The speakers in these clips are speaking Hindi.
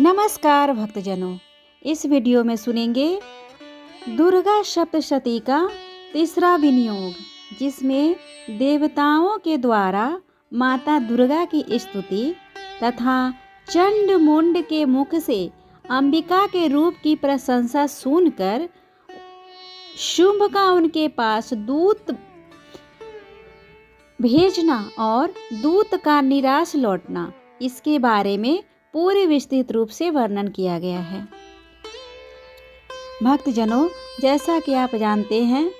नमस्कार भक्तजनों, इस वीडियो में सुनेंगे दुर्गा सप्तशती का तीसरा विनियोग, जिसमें देवताओं के द्वारा माता दुर्गा की स्तुति तथा चंड मुंड के मुख से अंबिका के रूप की प्रशंसा सुनकर शुंभ का उनके पास दूत भेजना और दूत का निराश लौटना, इसके बारे में पूरे विस्तृत रूप से वर्णन किया गया है। भक्तजनों, जैसा कि आप जानते हैं,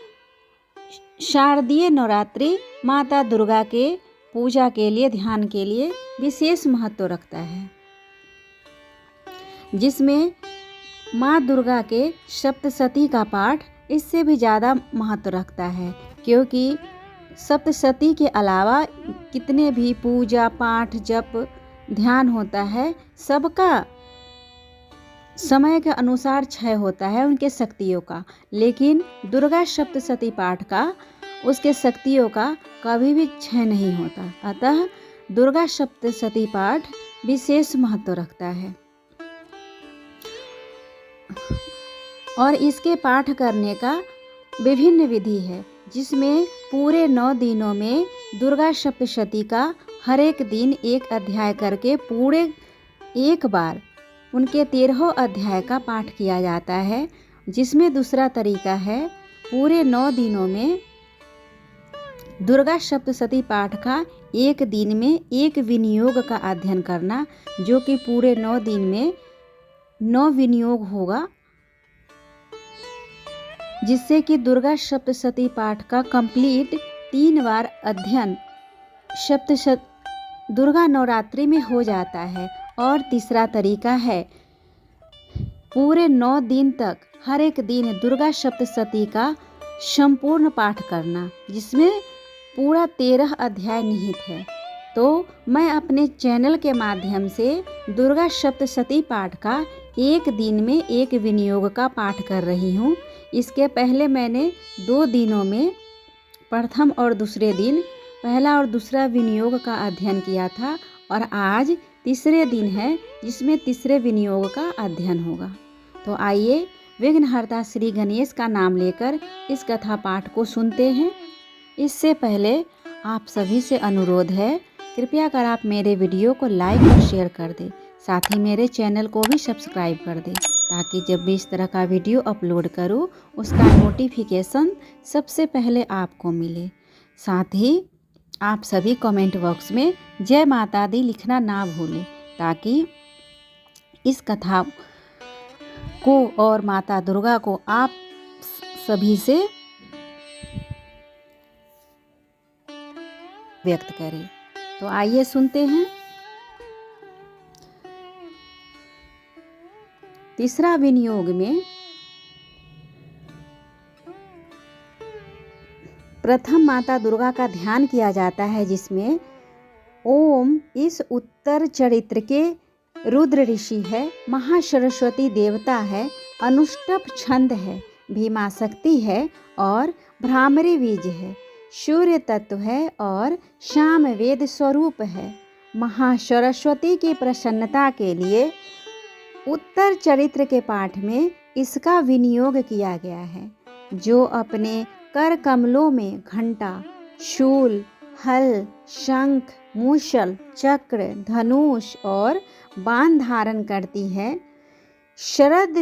शारदीय नवरात्रि माता दुर्गा के पूजा के लिए, ध्यान के लिए विशेष महत्व रखता है, जिसमें माँ दुर्गा के सप्तशती का पाठ इससे भी ज़्यादा महत्व रखता है, क्योंकि सप्तशती के अलावा कितने भी पूजा पाठ जप ध्यान होता है, सबका समय के अनुसार क्षय होता है उनके शक्तियों का, लेकिन दुर्गा सप्तशती पाठ का, उसके शक्तियों का कभी भी क्षय नहीं होता। अतः दुर्गा सप्तशती पाठ विशेष महत्व रखता है और इसके पाठ करने का विभिन्न विधि है, जिसमें पूरे 9 दिनों में दुर्गा सप्तशती का हर एक दिन एक अध्याय करके पूरे एक बार उनके 13 अध्याय का पाठ किया जाता है। जिसमें दूसरा तरीका है पूरे 9 दिनों में दुर्गा सप्तशती पाठ का एक दिन में एक विनियोग का अध्ययन करना, जो कि पूरे 9 दिन में 9 विनियोग होगा, जिससे कि दुर्गा सप्तशती पाठ का कंप्लीट 3 बार अध्ययन दुर्गा नवरात्रि में हो जाता है। और तीसरा तरीका है पूरे 9 दिन तक हर एक दिन दुर्गा सप्तशती का संपूर्ण पाठ करना, जिसमें पूरा 13 अध्याय निहित है। तो मैं अपने चैनल के माध्यम से दुर्गा सप्तशती पाठ का एक दिन में एक विनियोग का पाठ कर रही हूँ। इसके पहले मैंने 2 दिनों में प्रथम और दूसरे दिन पहला और दूसरा विनियोग का अध्ययन किया था, और आज तीसरे दिन है जिसमें तीसरे विनियोग का अध्ययन होगा। तो आइए विघ्नहर्ता श्री गणेश का नाम लेकर इस कथा पाठ को सुनते हैं। इससे पहले आप सभी से अनुरोध है, कृपया कर आप मेरे वीडियो को लाइक और शेयर कर दें, साथ ही मेरे चैनल को भी सब्सक्राइब कर दें, ताकि जब भी इस तरह का वीडियो अपलोड करूँ उसका नोटिफिकेशन सबसे पहले आपको मिले। साथ ही आप सभी कमेंट बॉक्स में जय माता दी लिखना ना भूलें, ताकि इस कथा को और माता दुर्गा को आप सभी से व्यक्त करें। तो आइए सुनते हैं। तीसरा विनियोग में प्रथम माता दुर्गा का ध्यान किया जाता है, जिसमें ओम इस उत्तर चरित्र के रुद्र ऋषि है, महासरस्वती देवता है, अनुष्टप छंद है, भीमा शक्ति है और भ्रामरी बीज है, सूर्य तत्व है और शाम वेद स्वरूप है। महासरस्वती की प्रसन्नता के लिए उत्तर चरित्र के पाठ में इसका विनियोग किया गया है, जो अपने कर कमलों में घंटा, शूल, हल, शंख, मूषल, चक्र, धनुष और बाण धारण करती है। शरद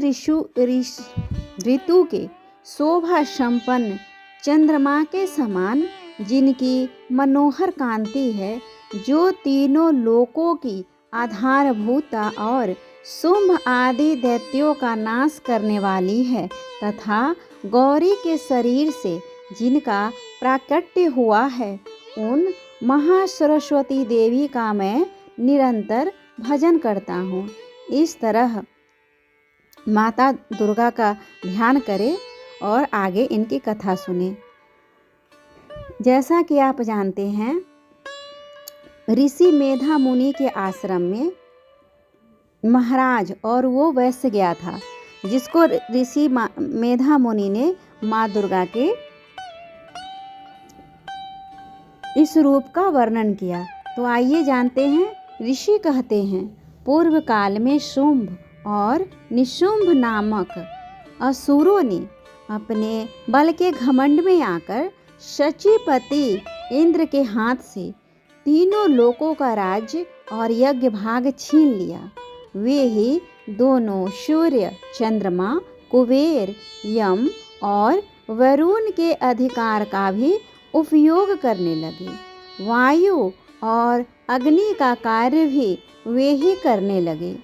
ऋतु के शोभा संपन्न चंद्रमा के समान जिनकी मनोहर कांति है, जो तीनों लोकों की आधारभूता और शुंभ आदि दैत्यों का नाश करने वाली है, तथा गौरी के शरीर से जिनका प्राकट्य हुआ है, उन महासरस्वती देवी का मैं निरंतर भजन करता हूँ। इस तरह माता दुर्गा का ध्यान करें और आगे इनकी कथा सुने। जैसा कि आप जानते हैं, ऋषि मेधा मुनि के आश्रम में महाराज और वो वैश्य गया था, जिसको ऋषि मेधा मुनि ने माँ दुर्गा के इस रूप का वर्णन किया। तो आइए जानते हैं ऋषि कहते हैं, पूर्व काल में शुंभ और निशुंभ नामक असुरों ने अपने बल के घमंड में आकर शचीपति इंद्र के हाथ से तीनों लोकों का राज्य और यज्ञ भाग छीन लिया। वे ही दोनों सूर्य, चंद्रमा, कुबेर, यम और वरुण के अधिकार का भी उपयोग करने लगे। वायु और अग्नि का कार्य भी वे ही करने लगे।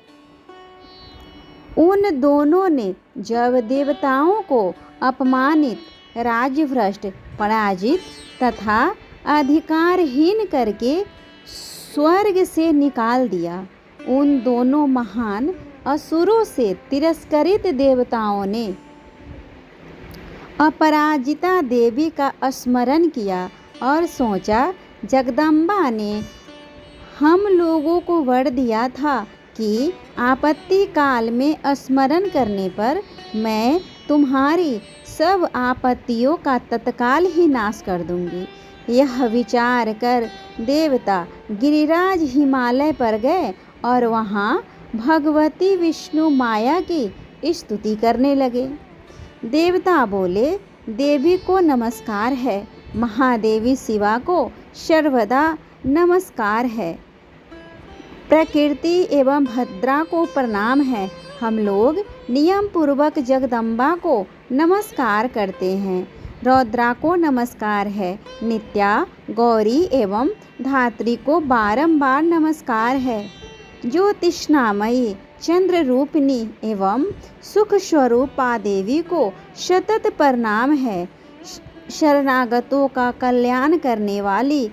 उन दोनों ने जब देवताओं को अपमानित, राज्यभ्रष्ट, पराजित तथा अधिकारहीन करके स्वर्ग से निकाल दिया, उन दोनों महान असुरों से तिरस्कृत देवताओं ने अपराजिता देवी का स्मरण किया और सोचा, जगदम्बा ने हम लोगों को वर दिया था कि आपत्ति काल में स्मरण करने पर मैं तुम्हारी सब आपत्तियों का तत्काल ही नाश कर दूंगी। यह विचार कर देवता गिरिराज हिमालय पर गए और वहाँ भगवती विष्णु माया की स्तुति करने लगे। देवता बोले, देवी को नमस्कार है, महादेवी शिवा को सर्वदा नमस्कार है, प्रकृति एवं भद्रा को प्रणाम है। हम लोग नियम पूर्वक जगदम्बा को नमस्कार करते हैं। रौद्रा को नमस्कार है, नित्या, गौरी एवं धात्री को बारंबार नमस्कार है। जो तृष्णामयी, चंद्र रूपिणी एवं सुख स्वरूपा देवी को सतत प्रणाम है। शरणागतों का कल्याण करने वाली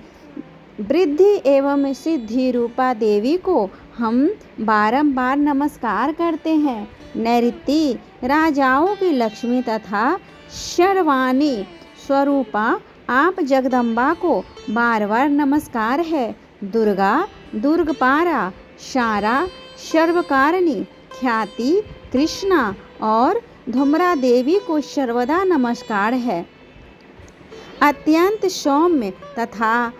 वृद्धि एवं सिद्धि रूपा देवी को हम बारंबार नमस्कार करते हैं। नैऋति, राजाओं की लक्ष्मी तथा शर्वाणी स्वरूपा आप जगदम्बा को बार बार नमस्कार है। दुर्गा, दुर्गपारा, शारा, सर्वकारिणी, ख्याति, कृष्णा और धूम्रा देवी को सर्वदा नमस्कार है। अत्यंत सौम्य तथा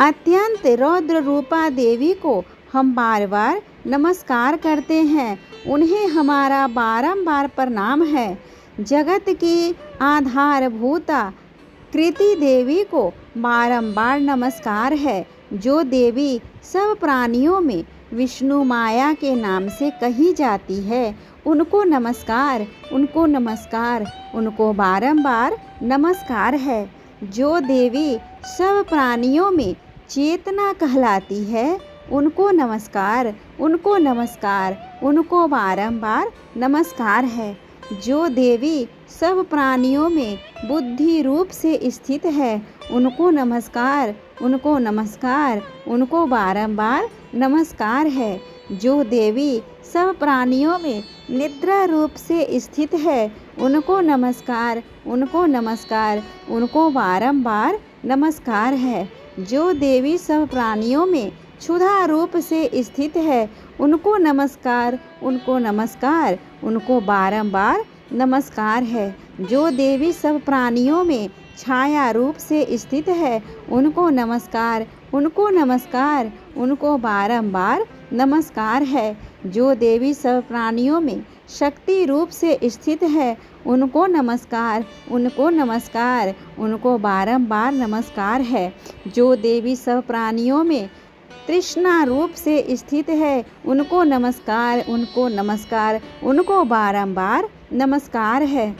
अत्यंत रौद्र रूपा देवी को हम बार बार नमस्कार करते हैं। उन्हें हमारा बारंबार प्रणाम है। जगत की आधारभूता कृति देवी को बारंबार नमस्कार है। जो देवी सब प्राणियों में विष्णु माया के नाम से कही जाती है, उनको नमस्कार, उनको नमस्कार, उनको बारंबार नमस्कार है। जो देवी सब प्राणियों में चेतना कहलाती है, उनको नमस्कार, उनको नमस्कार, उनको बारंबार नमस्कार है। जो देवी सब प्राणियों में बुद्धि रूप से स्थित है, उनको नमस्कार, उनको नमस्कार, उनको बारंबार नमस्कार है। जो देवी सब प्राणियों में निद्रा रूप से स्थित है, उनको नमस्कार, उनको नमस्कार, उनको बारंबार नमस्कार है। जो देवी सब प्राणियों में क्षुधा रूप से स्थित है, उनको नमस्कार, उनको नमस्कार, उनको बारंबार नमस्कार है। जो देवी सब प्राणियों में छाया रूप से स्थित है, उनको नमस्कार, उनको नमस्कार, उनको बारंबार नमस्कार है। जो देवी सब प्राणियों में शक्ति रूप से स्थित है, उनको नमस्कार, उनको नमस्कार, उनको बारंबार नमस्कार है। जो देवी सब प्राणियों में तृष्णा रूप से स्थित है, उनको नमस्कार, उनको नमस्कार, उनको बारंबार नमस्कार है।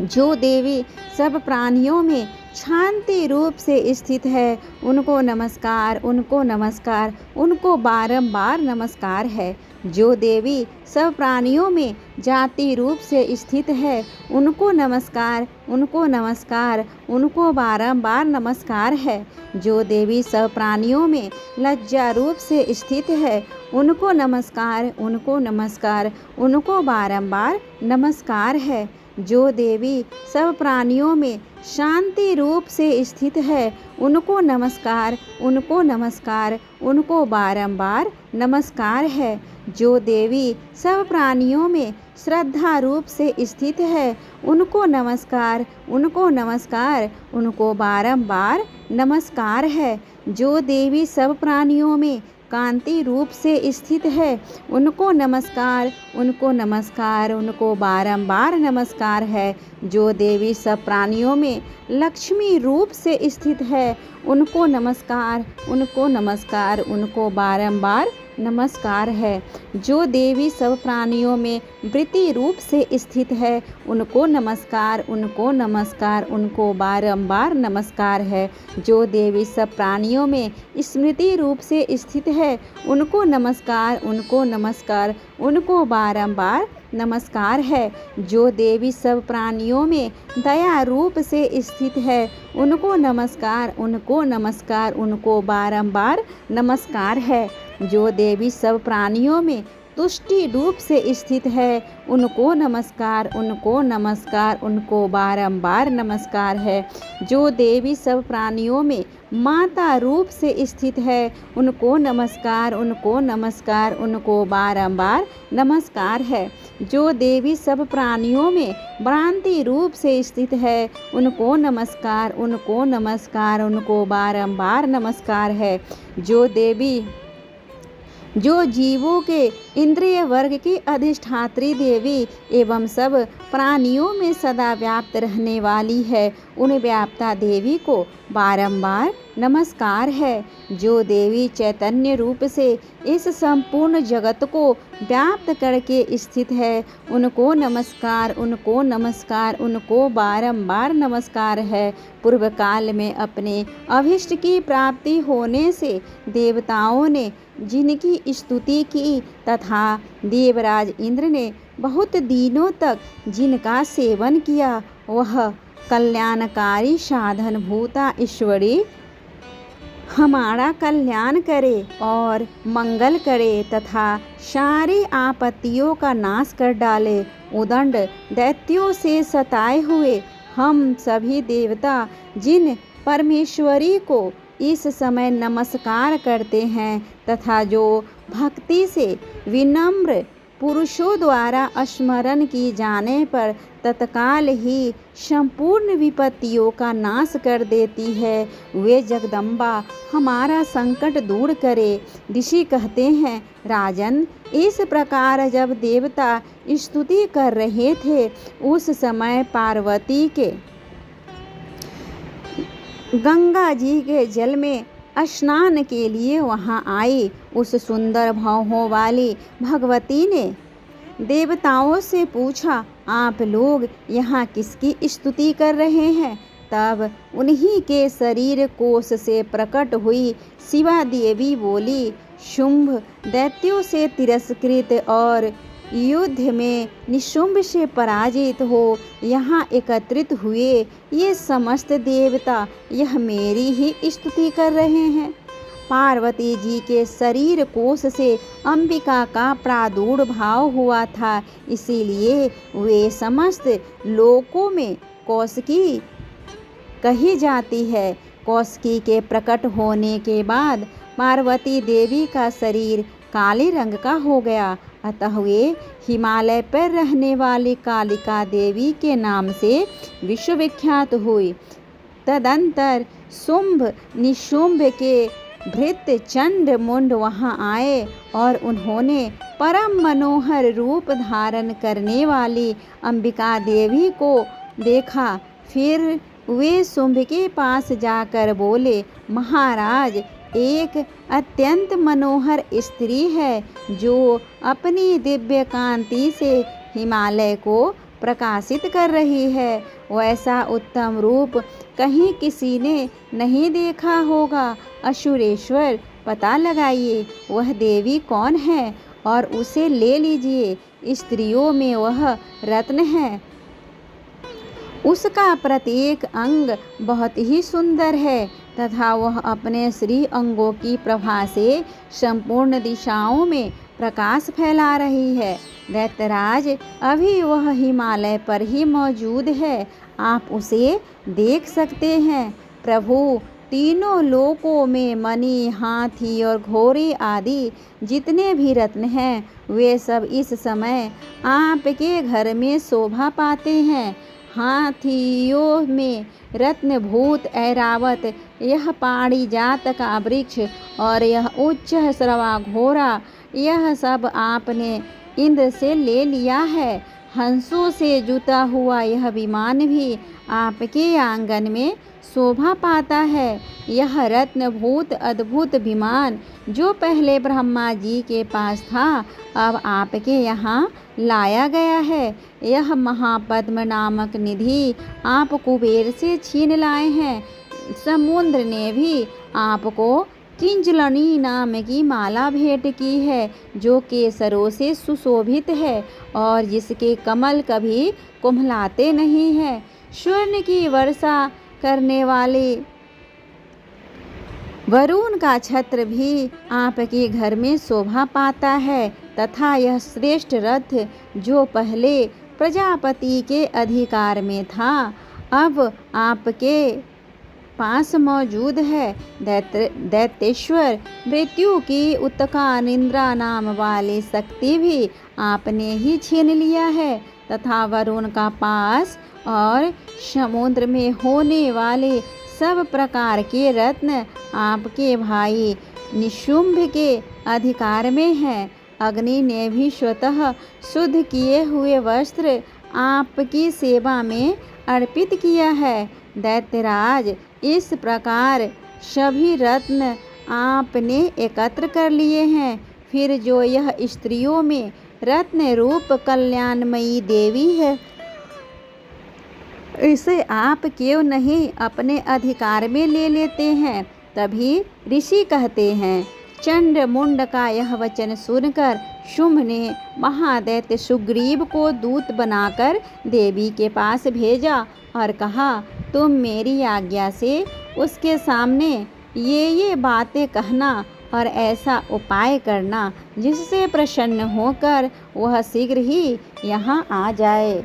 जो देवी सब प्राणियों में शांति रूप से स्थित है, उनको नमस्कार, उनको नमस्कार, उनको बारंबार नमस्कार है। जो देवी सब प्राणियों में जाति रूप से स्थित है, उनको नमस्कार, उनको नमस्कार, उनको बारंबार नमस्कार है। जो देवी सब प्राणियों में लज्जा रूप से स्थित है, उनको नमस्कार, उनको नमस्कार, उनको बारंबार नमस्कार है। जो देवी सब प्राणियों में शांति रूप से स्थित है, उनको नमस्कार, उनको नमस्कार, उनको बारंबार नमस्कार है। जो देवी सब प्राणियों में श्रद्धा रूप से स्थित है, उनको नमस्कार, उनको नमस्कार, उनको बारंबार नमस्कार है। जो देवी सब प्राणियों में कांति रूप से स्थित है, उनको नमस्कार, उनको नमस्कार, उनको बारंबार नमस्कार है। जो देवी सब प्राणियों में लक्ष्मी रूप से स्थित है, उनको नमस्कार, उनको नमस्कार, उनको बारंबार नमस्कार है। जो देवी सब प्राणियों में वृत्ति रूप से स्थित है, उनको नमस्कार, उनको नमस्कार, उनको बारंबार नमस्कार है। जो देवी सब प्राणियों में स्मृति रूप से स्थित है, उनको नमस्कार, उनको नमस्कार, उनको बारंबार नमस्कार है। जो देवी सब प्राणियों में दया रूप से स्थित है, उनको नमस्कार, उनको नमस्कार, उनको बारंबार नमस्कार है। जो देवी सब प्राणियों में तुष्टि रूप से स्थित है, उनको नमस्कार, उनको नमस्कार, उनको बारंबार नमस्कार है। जो देवी सब प्राणियों में माता रूप से स्थित है, उनको नमस्कार, उनको नमस्कार, उनको बारंबार नमस्कार है। जो देवी सब प्राणियों में भ्रांति रूप से स्थित है, उनको नमस्कार, उनको नमस्कार, उनको बारंबार नमस्कार है। जो जीवों के इंद्रिय वर्ग की अधिष्ठात्री देवी एवं सब प्राणियों में सदा व्याप्त रहने वाली है, उन व्याप्ता देवी को बारंबार नमस्कार है। जो देवी चैतन्य रूप से इस संपूर्ण जगत को व्याप्त करके स्थित है, उनको नमस्कार, उनको नमस्कार, उनको बारंबार नमस्कार है। पूर्व काल में अपने अभिष्ट की प्राप्ति होने से देवताओं ने जिनकी स्तुति की तथा देवराज इंद्र ने बहुत दिनों तक जिनका सेवन किया, वह कल्याणकारी साधन भूता ईश्वरी हमारा कल्याण करे और मंगल करे तथा सारी आपत्तियों का नाश कर डाले। उदंड दैत्यों से सताए हुए हम सभी देवता जिन परमेश्वरी को इस समय नमस्कार करते हैं तथा जो भक्ति से विनम्र पुरुषों द्वारा स्मरण की जाने पर तत्काल ही संपूर्ण विपत्तियों का नाश कर देती है, वे जगदम्बा हमारा संकट दूर करे। ऋषि कहते हैं, राजन, इस प्रकार जब देवता स्तुति कर रहे थे, उस समय पार्वती के गंगा जी के जल में स्नान के लिए वहां आई। उस सुंदर भावों वाली भगवती ने देवताओं से पूछा, आप लोग यहाँ किसकी स्तुति कर रहे हैं? तब उन्हीं के शरीर कोश से प्रकट हुई शिवा देवी बोली, शुंभ दैत्यों से तिरस्कृत और युद्ध में निशुंभ से पराजित हो यहाँ एकत्रित हुए ये समस्त देवता यह मेरी ही स्तुति कर रहे हैं। पार्वती जी के शरीर कोश से अंबिका का प्रादुर्भाव हुआ था, इसीलिए वे समस्त लोकों में कौशिकी कही जाती है। कौशिकी के प्रकट होने के बाद पार्वती देवी का शरीर काले रंग का हो गया, अतः वे हिमालय पर रहने वाली कालिका देवी के नाम से विश्वविख्यात हुई। तदंतर शुंभ निशुंभ के भृत्य चंड मुंड वहां आए और उन्होंने परम मनोहर रूप धारण करने वाली अंबिका देवी को देखा। फिर वे शुंभ के पास जाकर बोले, महाराज, एक अत्यंत मनोहर स्त्री है जो अपनी दिव्य कांति से हिमालय को प्रकाशित कर रही है। वैसा उत्तम रूप कहीं किसी ने नहीं देखा होगा। असुरेश्वर, पता लगाइए वह देवी कौन है और उसे ले लीजिए। स्त्रियों में वह रत्न है, उसका प्रत्येक अंग बहुत ही सुंदर है तथा वह अपने श्री अंगों की प्रभा से संपूर्ण दिशाओं में प्रकाश फैला रही है। दैत्यराज, अभी वह हिमालय पर ही मौजूद है, आप उसे देख सकते हैं। प्रभु, तीनों लोकों में मणि, हाथी और घोड़े आदि जितने भी रत्न हैं, वे सब इस समय आपके घर में शोभा पाते हैं। हाथियों में रत्नभूत ऐरावत, यह पारिजात का वृक्ष और यह उच्च श्रवा घोड़ा, यह सब आपने इंद्र से ले लिया है। हंसों से जुता हुआ यह विमान भी आपके आंगन में शोभा पाता है। यह रत्नभूत अद्भुत विमान जो पहले ब्रह्मा जी के पास था, अब आपके यहाँ लाया गया है। यह महापद्म नामक निधि आप कुबेर से छीन लाए हैं। समुद्र ने भी आपको किंजलनी नाम की माला भेंट की है, जो केसरों से सुशोभित है और जिसके कमल कभी कुम्हलाते नहीं हैं। स्वर्ण की वर्षा करने वाले वरुण का छत्र भी आपके घर में शोभा पाता है, तथा यह श्रेष्ठ रथ जो पहले प्रजापति के अधिकार में था, अब आपके पास मौजूद है। दैत्येश्वर मृत्यु की उत्का निंद्रा नाम वाली शक्ति भी आपने ही छीन लिया है, तथा वरुण का पास और समुद्र में होने वाले सब प्रकार के रत्न आपके भाई निशुंभ के अधिकार में हैं। अग्नि ने भी स्वतः शुद्ध किए हुए वस्त्र आपकी सेवा में अर्पित किया है। दैत्यराज, इस प्रकार सभी रत्न आपने एकत्र कर लिए हैं। फिर जो यह स्त्रियों में रत्न रूप कल्याणमयी देवी है, इसे आप क्यों नहीं अपने अधिकार में ले लेते हैं? तभी ऋषि कहते हैं। चंड मुंड का यह वचन सुनकर शुंभ ने महादैत्य सुग्रीव को दूत बनाकर देवी के पास भेजा और कहा, तुम मेरी आज्ञा से उसके सामने ये बातें कहना और ऐसा उपाय करना जिससे प्रसन्न होकर वह शीघ्र ही यहाँ आ जाए।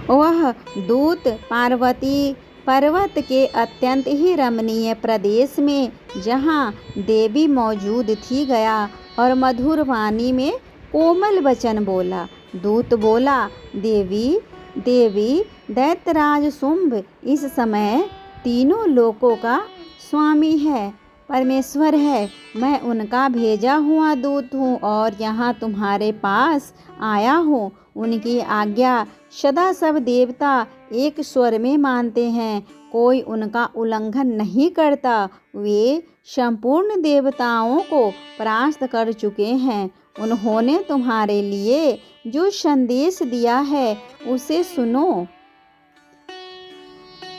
वह दूत पार्वती पर्वत के अत्यंत ही रमणीय प्रदेश में जहाँ देवी मौजूद थी गया और मधुर वाणी में कोमल वचन बोला। दूत बोला, देवी दैत्यराज शुंभ इस समय तीनों लोकों का स्वामी है, परमेश्वर है। मैं उनका भेजा हुआ दूत हूँ और यहाँ तुम्हारे पास आया हूँ। उनकी आज्ञा सदा सब देवता एक स्वर में मानते हैं, कोई उनका उल्लंघन नहीं करता। वे संपूर्ण देवताओं को परास्त कर चुके हैं। उन्होंने तुम्हारे लिए जो संदेश दिया है उसे सुनो।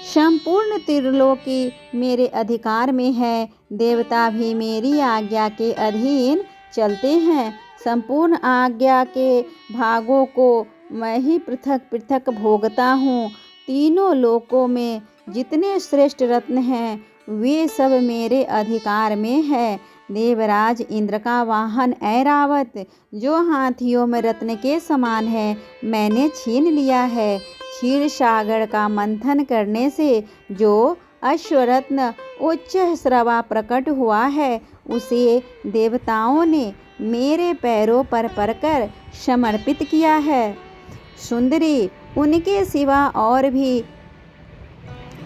संपूर्ण त्रिलोकी मेरे अधिकार में है, देवता भी मेरी आज्ञा के अधीन चलते हैं। संपूर्ण आज्ञा के भागों को मैं ही पृथक पृथक भोगता हूँ। तीनों लोकों में जितने श्रेष्ठ रत्न हैं वे सब मेरे अधिकार में है। देवराज इंद्र का वाहन ऐरावत जो हाथियों में रत्न के समान है, मैंने छीन लिया है। क्षीर सागर का मंथन करने से जो अश्वरत्न उच्च श्रवा प्रकट हुआ है, उसे देवताओं ने मेरे पैरों पर पड़कर समर्पित किया है। सुंदरी, उनके सिवा और भी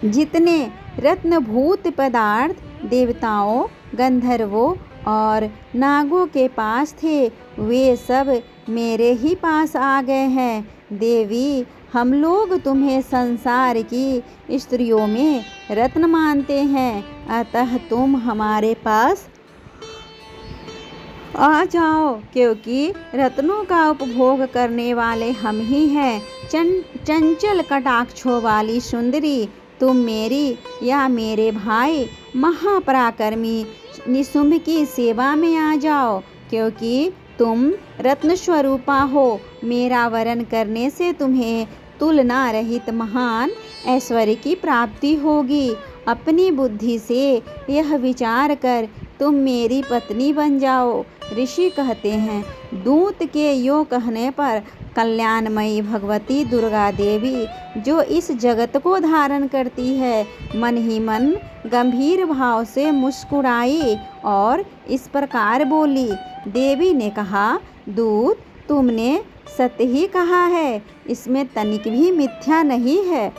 जितने रत्नभूत पदार्थ देवताओं, गंधर्वों और नागों के पास थे, वे सब मेरे ही पास आ गए हैं। देवी, हम लोग तुम्हें संसार की स्त्रियों में रत्न मानते हैं, अतः तुम हमारे पास आ जाओ, क्योंकि रत्नों का उपभोग करने वाले हम ही हैं। चंचल कटाक्षों वाली सुंदरी, तुम मेरी या मेरे भाई महापराक्रमी निशुंभ की सेवा में आ जाओ, क्योंकि तुम रत्न स्वरूपा हो। मेरा वरण करने से तुम्हें तुलना रहित महान ऐश्वर्य की प्राप्ति होगी। अपनी बुद्धि से यह विचार कर तुम मेरी पत्नी बन जाओ। ऋषि कहते हैं, दूत के यो कहने पर कल्याणमयी भगवती दुर्गा देवी, जो इस जगत को धारण करती है, मन ही मन गंभीर भाव से मुस्कुराई और इस प्रकार बोली। देवी ने कहा, दूत, तुमने सत्य ही कहा है, इसमें तनिक भी मिथ्या नहीं है।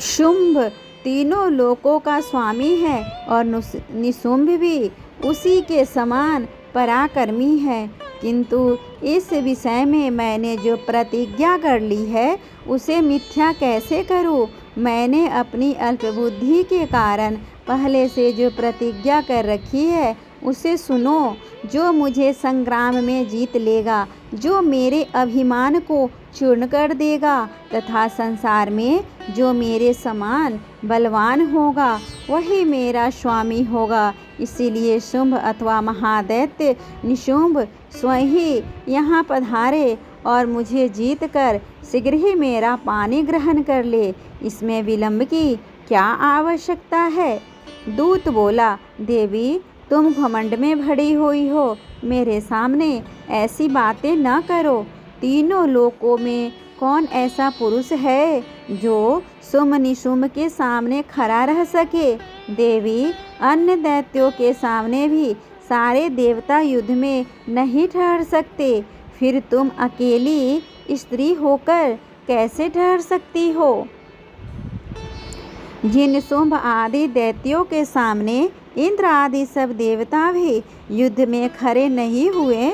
शुंभ तीनों लोकों का स्वामी है और निशुंभ भी उसी के समान पराक्रमी है, किंतु इस विषय में मैंने जो प्रतिज्ञा कर ली है उसे मिथ्या कैसे करूं? मैंने अपनी अल्पबुद्धि के कारण पहले से जो प्रतिज्ञा कर रखी है उसे सुनो। जो मुझे संग्राम में जीत लेगा, जो मेरे अभिमान को चूर्ण कर देगा तथा संसार में जो मेरे समान बलवान होगा वही मेरा स्वामी होगा। इसीलिए शुंभ अथवा महादैत्य निशुंभ स्वयं ही यहाँ पधारे और मुझे जीत कर शीघ्र ही मेरा पानी ग्रहण कर ले। इसमें विलंब की क्या आवश्यकता है? दूत बोला, देवी तुम घमंड में भरी हुई हो, मेरे सामने ऐसी बातें न करो। तीनों लोकों में कौन ऐसा पुरुष है जो शुंभ निशुंभ के सामने खड़ा रह सके? देवी अन्य दैत्यों के सामने भी सारे देवता युद्ध में नहीं ठहर सकते, फिर तुम अकेली स्त्री होकर कैसे ठहर सकती हो? जिन शुंभ आदि दैत्यों के सामने इंद्र आदि सब देवता भी युद्ध में खड़े नहीं हुए,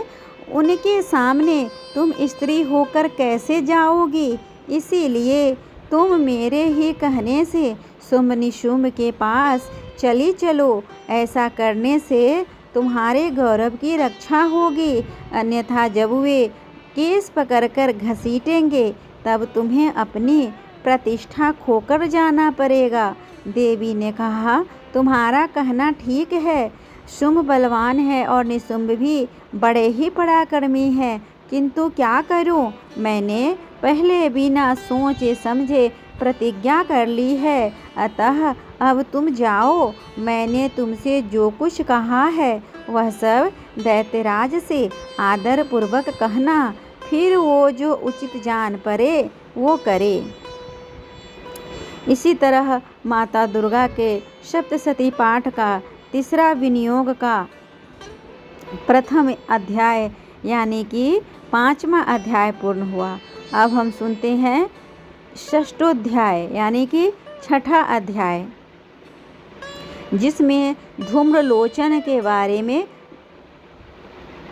उनके सामने तुम स्त्री होकर कैसे जाओगी? इसीलिए तुम मेरे ही कहने से शुंभ निशुंभ के पास चली चलो। ऐसा करने से तुम्हारे गौरव की रक्षा होगी, अन्यथा जब वे केस पकड़कर घसीटेंगे तब तुम्हें अपनी प्रतिष्ठा खोकर जाना पड़ेगा। देवी ने कहा, तुम्हारा कहना ठीक है, शुंभ बलवान है और निशुंभ भी बड़े ही पराक्रमी है, किंतु क्या करूं? मैंने पहले बिना सोचे समझे प्रतिज्ञा कर ली है, अतः अब तुम जाओ। मैंने तुमसे जो कुछ कहा है वह सब दैत्यराज से आदर पूर्वक कहना, फिर वो जो उचित जान पड़े वो करे। इसी तरह माता दुर्गा के सप्तशती पाठ का तीसरा विनियोग का प्रथम अध्याय यानी कि 5वां अध्याय पूर्ण हुआ। अब हम सुनते हैं षष्ठोध्याय यानी कि 6ठा अध्याय, जिसमें धूम्रलोचन के बारे में,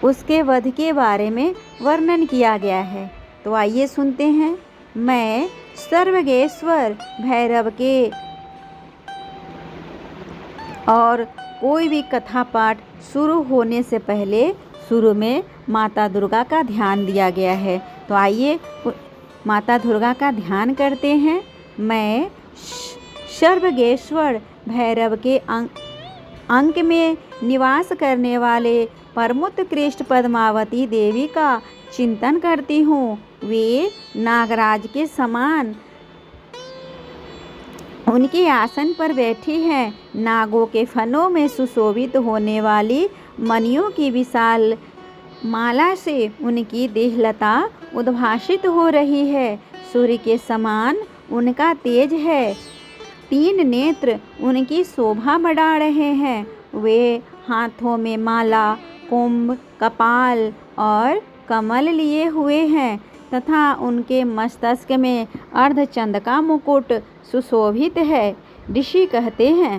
उसके वध के बारे में वर्णन किया गया है। तो आइए सुनते हैं। मैं सर्वगेश्वर भैरव के और कोई भी कथा पाठ शुरू होने से पहले शुरू में माता दुर्गा का ध्यान दिया गया है। तो आइए माता दुर्गा का ध्यान करते हैं। मैं सर्वगेश्वर भैरव के अंक में निवास करने वाले परमोत्कृष्ट पद्मावती देवी का चिंतन करती हूँ। वे नागराज के समान उनके आसन पर बैठी हैं। नागों के फनों में सुशोभित होने वाली मणियों की विशाल माला से उनकी देहलता उद्भासित हो रही है। सूर्य के समान उनका तेज है। 3 नेत्र उनकी शोभा बढ़ा रहे हैं। वे हाथों में माला, कुंभ, कपाल और कमल लिए हुए हैं तथा उनके मस्तक में अर्धचंद्र का मुकुट सुशोभित है। ऋषि कहते हैं,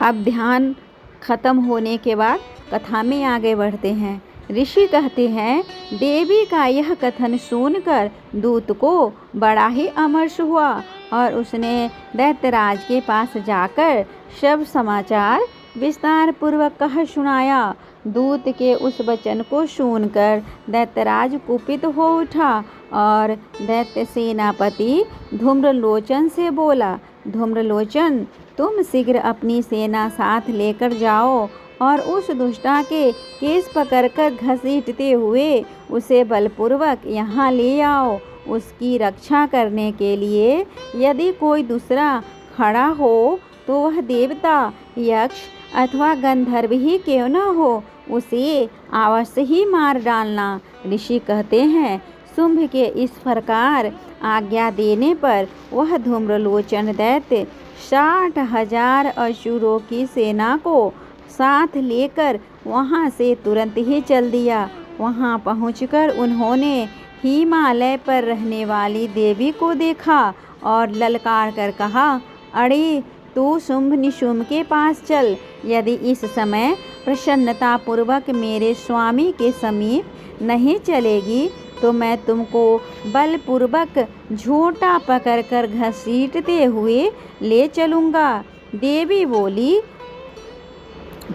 अब ध्यान खत्म होने के बाद कथा में आगे बढ़ते हैं। ऋषि कहते हैं, देवी का यह कथन सुनकर दूत को बड़ा ही अमर्ष हुआ और उसने दैत्यराज के पास जाकर सब समाचार विस्तार पूर्वक कह सुनाया। दूत के उस वचन को सुनकर दैत्यराज कुपित हो उठा और दैत्य सेनापति धूम्रलोचन से बोला, धूम्रलोचन, तुम शीघ्र अपनी सेना साथ लेकर जाओ और उस दुष्टा के केस पकड़कर घसीटते हुए उसे बलपूर्वक यहाँ ले आओ। उसकी रक्षा करने के लिए यदि कोई दूसरा खड़ा हो तो वह देवता, यक्ष अथवा गंधर्व ही क्यों न हो, उसे अवश्य ही मार डालना। ऋषि कहते हैं, शुंभ के इस प्रकार आज्ञा देने पर वह धूम्रलोचन दैत्य 60,000 असुरों की सेना को साथ लेकर वहां से तुरंत ही चल दिया। वहाँ पहुंचकर उन्होंने हिमालय पर रहने वाली देवी को देखा और ललकार कर कहा, अरे तू शुंभ निशुंभ के पास चल। यदि इस समय प्रसन्नतापूर्वक मेरे स्वामी के समीप नहीं चलेगी तो मैं तुमको बलपूर्वक झूठा पकड़कर घसीटते हुए ले चलूँगा। देवी बोली,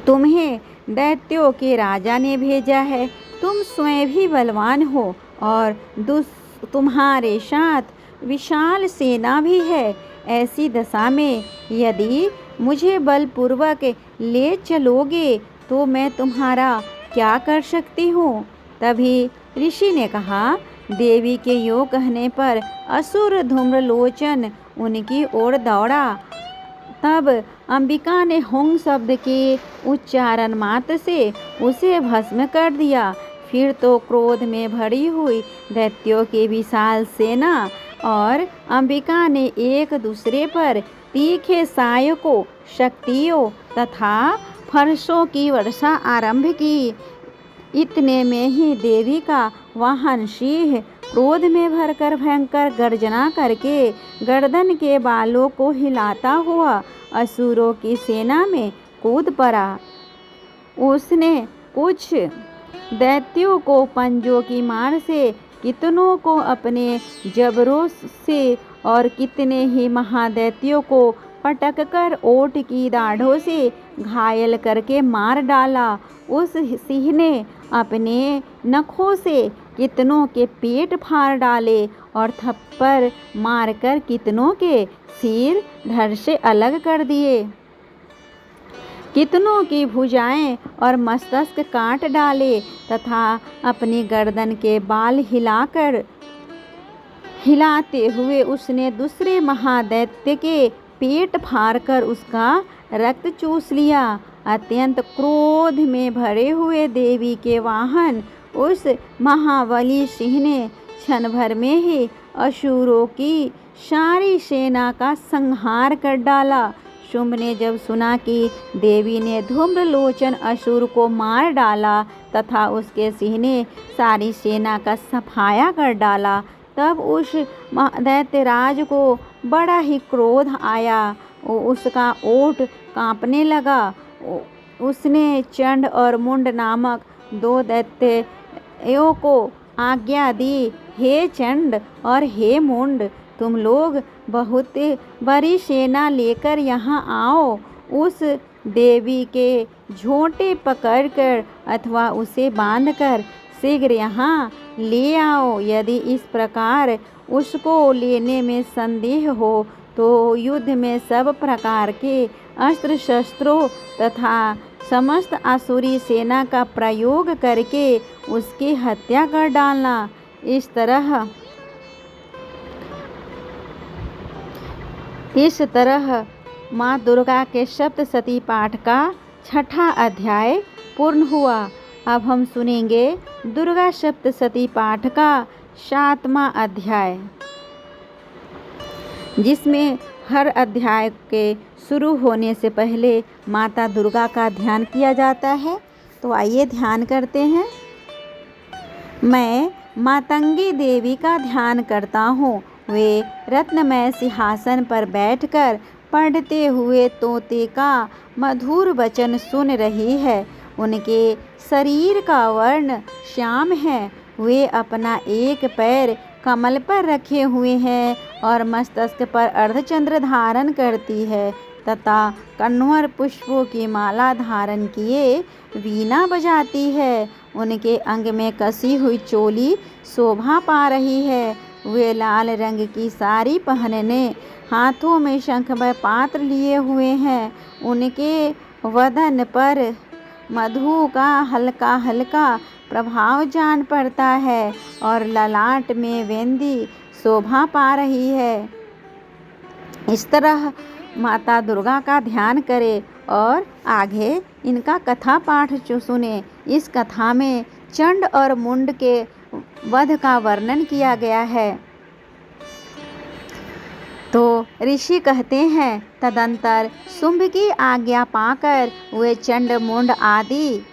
तुम्हें दैत्यों के राजा ने भेजा है, तुम स्वयं भी बलवान हो और तुम्हारे साथ विशाल सेना भी है। ऐसी दशा में यदि मुझे बलपूर्वक ले चलोगे तो मैं तुम्हारा क्या कर सकती हूँ। तभी ऋषि ने कहा, देवी के योग कहने पर असुर धूम्रलोचन उनकी ओर दौड़ा। तब अंबिका ने हों शब्द के उच्चारण मात्र से उसे भस्म कर दिया। फिर तो क्रोध में भरी हुई दैत्यों की विशाल सेना और अंबिका ने एक दूसरे पर तीखे सहायकों, शक्तियों तथा फरसों की वर्षा आरंभ की। इतने में ही देवी का वाहन सिंह क्रोध में भरकर भयंकर गर्जना करके गर्दन के बालों को हिलाता हुआ असुरों की सेना में कूद पड़ा। उसने कुछ दैत्यों को पंजों की मार से, कितनों को अपने जबरों से और कितने ही महादैत्यों को पटक कर ओट की दाढ़ों से घायल करके मार डाला। उस सिंह ने अपने नखों से कितनों के पेट फाड़ डाले और थप्पड़ मारकर कितनों के सिर धड़ से अलग कर दिए। कितनों की भुजाएं और मस्तक काट डाले तथा अपनी गर्दन के बाल हिलाते हुए उसने दूसरे महादैत्य के पेट फाड़कर उसका रक्त चूस लिया। अत्यंत क्रोध में भरे हुए देवी के वाहन उस महाबली सिंह ने क्षण भर में ही असुरों की सारी सेना का संहार कर डाला। शुंभ ने जब सुना कि देवी ने धूम्रलोचन असुर को मार डाला तथा उसके सिंह ने सारी सेना का सफाया कर डाला, तब उस दैत्यराज को बड़ा ही क्रोध आया। उसका ओठ कांपने लगा। उसने चंड और मुंड नामक दो दैत्यों को आज्ञा दी, हे चंड और हे मुंड, तुम लोग बहुत बड़ी सेना लेकर यहाँ आओ। उस देवी के झोंटे पकड़कर अथवा उसे बांधकर शीघ्र यहाँ ले आओ। यदि इस प्रकार उसको लेने में संदेह हो तो युद्ध में सब प्रकार के अस्त्र शस्त्रों तथा समस्त आसुरी सेना का प्रयोग करके उसकी हत्या कर डालना। इस तरह माँ दुर्गा के सप्तशती पाठ का 6ठा अध्याय पूर्ण हुआ। अब हम सुनेंगे दुर्गा सप्तशती पाठ का 7वां अध्याय, जिसमें हर अध्याय के शुरू होने से पहले माता दुर्गा का ध्यान किया जाता है। तो आइए ध्यान करते हैं। मैं मातंगी देवी का ध्यान करता हूँ। वे रत्नमय सिंहासन पर बैठकर पढ़ते हुए तोते का मधुर वचन सुन रही है। उनके शरीर का वर्ण श्याम है। वे अपना एक पैर कमल पर रखे हुए हैं और मस्तक पर अर्धचंद्र धारण करती है तथा कण्वर पुष्पों की माला धारण किए वीणा बजाती है। उनके अंग में कसी हुई चोली शोभा पा रही है। वे लाल रंग की साड़ी पहनने हाथों में शंख व पात्र लिए हुए हैं। उनके वदन पर मधु का हल्का हल्का प्रभाव जान पड़ता है और ललाट में वेंदी शोभा पा रही है। इस तरह माता दुर्गा का ध्यान करें और आगे इनका कथा पाठ सुने। इस कथा में चंड और मुंड के वध का वर्णन किया गया है। तो ऋषि कहते हैं, तदंतर शुंभ की आज्ञा पाकर वे चंड मुंड आदि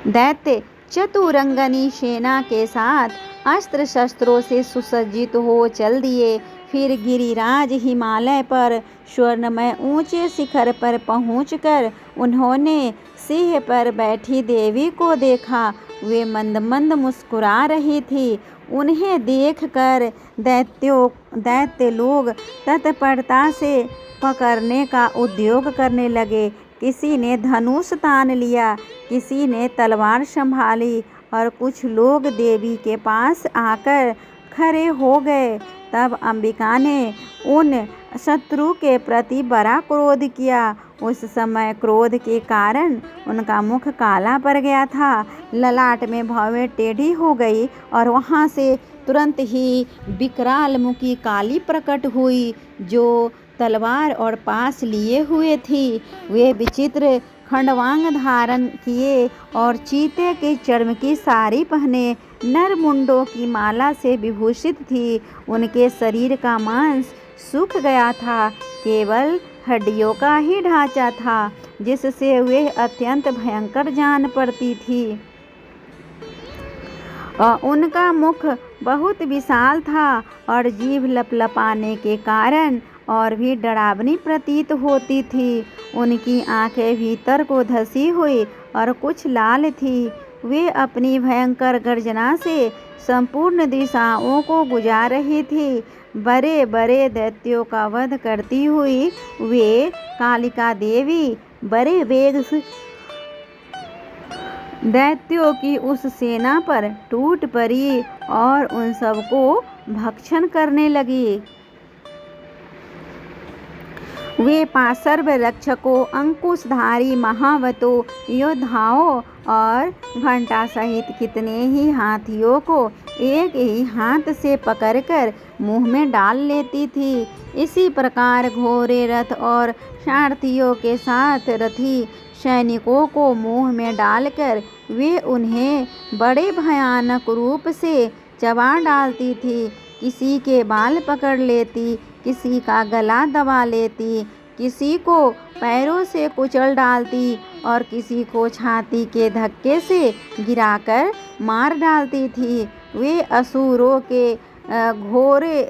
दैत्य चतुरंगनी सेना के साथ अस्त्र शस्त्रों से सुसज्जित हो चल दिए। फिर गिरिराज हिमालय पर स्वर्णमय ऊंचे शिखर पर पहुंचकर उन्होंने सिंह पर बैठी देवी को देखा। वे मंद मंद मुस्कुरा रही थी। उन्हें देखकर दैत्य लोग तत्परता से पकड़ने का उद्योग करने लगे। किसी ने धनुष तान लिया, किसी ने तलवार संभाली और कुछ लोग देवी के पास आकर खड़े हो गए। तब अंबिका ने उन शत्रु के प्रति बड़ा क्रोध किया। उस समय क्रोध के कारण उनका मुख काला पड़ गया था, ललाट में भौहें टेढ़ी हो गई और वहाँ से तुरंत ही विकराल मुखी काली प्रकट हुई, जो तलवार और पास लिए हुए थी। वे विचित्र खंडवांग धारण किए और चीते के चर्म की साड़ी पहने नर मुंडों की माला से विभूषित थी। उनके शरीर का मांस सूख गया था, केवल हड्डियों का ही ढांचा था, जिससे वे अत्यंत भयंकर जान पड़ती थी। उनका मुख बहुत विशाल था और जीभ लपलपाने के कारण और भी डरावनी प्रतीत होती थी। उनकी आंखें भीतर को धसी हुई और कुछ लाल थी। वे अपनी भयंकर गर्जना से संपूर्ण दिशाओं को गुजार रही थी। बड़े बड़े दैत्यों का वध करती हुई वे कालिका देवी बड़े वेग से दैत्यों की उस सेना पर टूट पड़ी और उन सबको भक्षण करने लगी। वे पार्श्व रक्षकों, अंकुशधारी महावतों, योद्धाओं और घंटा सहित कितने ही हाथियों को एक ही हाथ से पकड़कर मुंह में डाल लेती थी। इसी प्रकार घोड़े रथ और सारथियों के साथ रथी सैनिकों को मुंह में डालकर वे उन्हें बड़े भयानक रूप से चबा डालती थी। किसी के बाल पकड़ लेती, किसी का गला दबा लेती, किसी को पैरों से कुचल डालती और किसी को छाती के धक्के से गिराकर मार डालती थी। वे असुरों के घोड़े